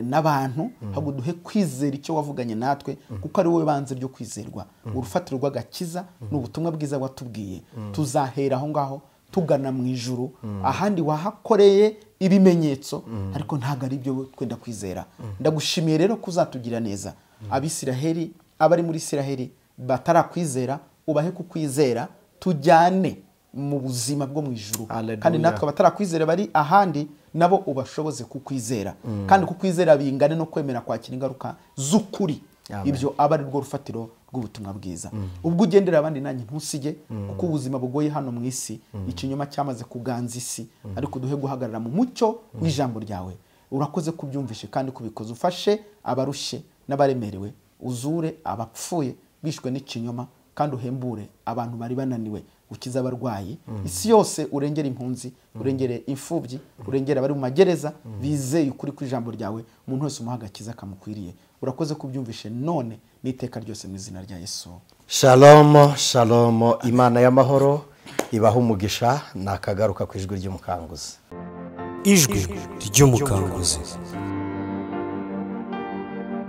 n'abantu ahubwo duhe kwizera icyo wavuganye natwe kuko ari wowe banze ryo kwizerwa urufatiro rw'agakiza n'ubutumwa bwiza watubwiye tuzahera aho ngaho tugana mu ijuru ahandi wahakoreye ibimenyetso ariko ntabwo ari byo twenda kwizera ndagushimiye rero kuzatugira neza abisiraheli abari muri Isiraheli batarakwizera ubahe kukwizera tujyane mu buzima bwo mu ijuru kandi natwe abatarakwizera bari ahandi nabo ubashoboze kukwizera kandi kukwizera bingane no kwemera kwakira ingaruka z'ukuri ibyo aba ari rwo rufatiro rw'ubutumwa bwiza ubwo ugendera abandi nanjye ntusige kuko ubuzima bugoye hano mu isi ikinyoma cyamaze kuganza isi ariko duhe guhagarara mu mucyo w'ijambo ryawe urakoze kubyumvishe kandi kubikoze ufashe abarushye n'abaremerewe uzure abapfuye bishwe n'ikinyoma kandi uhembure abantu bari bananiwe ukiza abarwayi isi yose urengera impunzi urengere imfubyi urengera abari mu magereza bizeye ukuri kw'ijambo ryawe umuntu wese umuha agakiza kamukwiriye urakoze kubyumvishe none n'iteka ryose mu izina rya Yesu. Shalom shalom Imana y'amahoro ibaha umugisha nakagaruka ku ijwi ry'umukanguzi. Ijwi ry'Umukanguzi.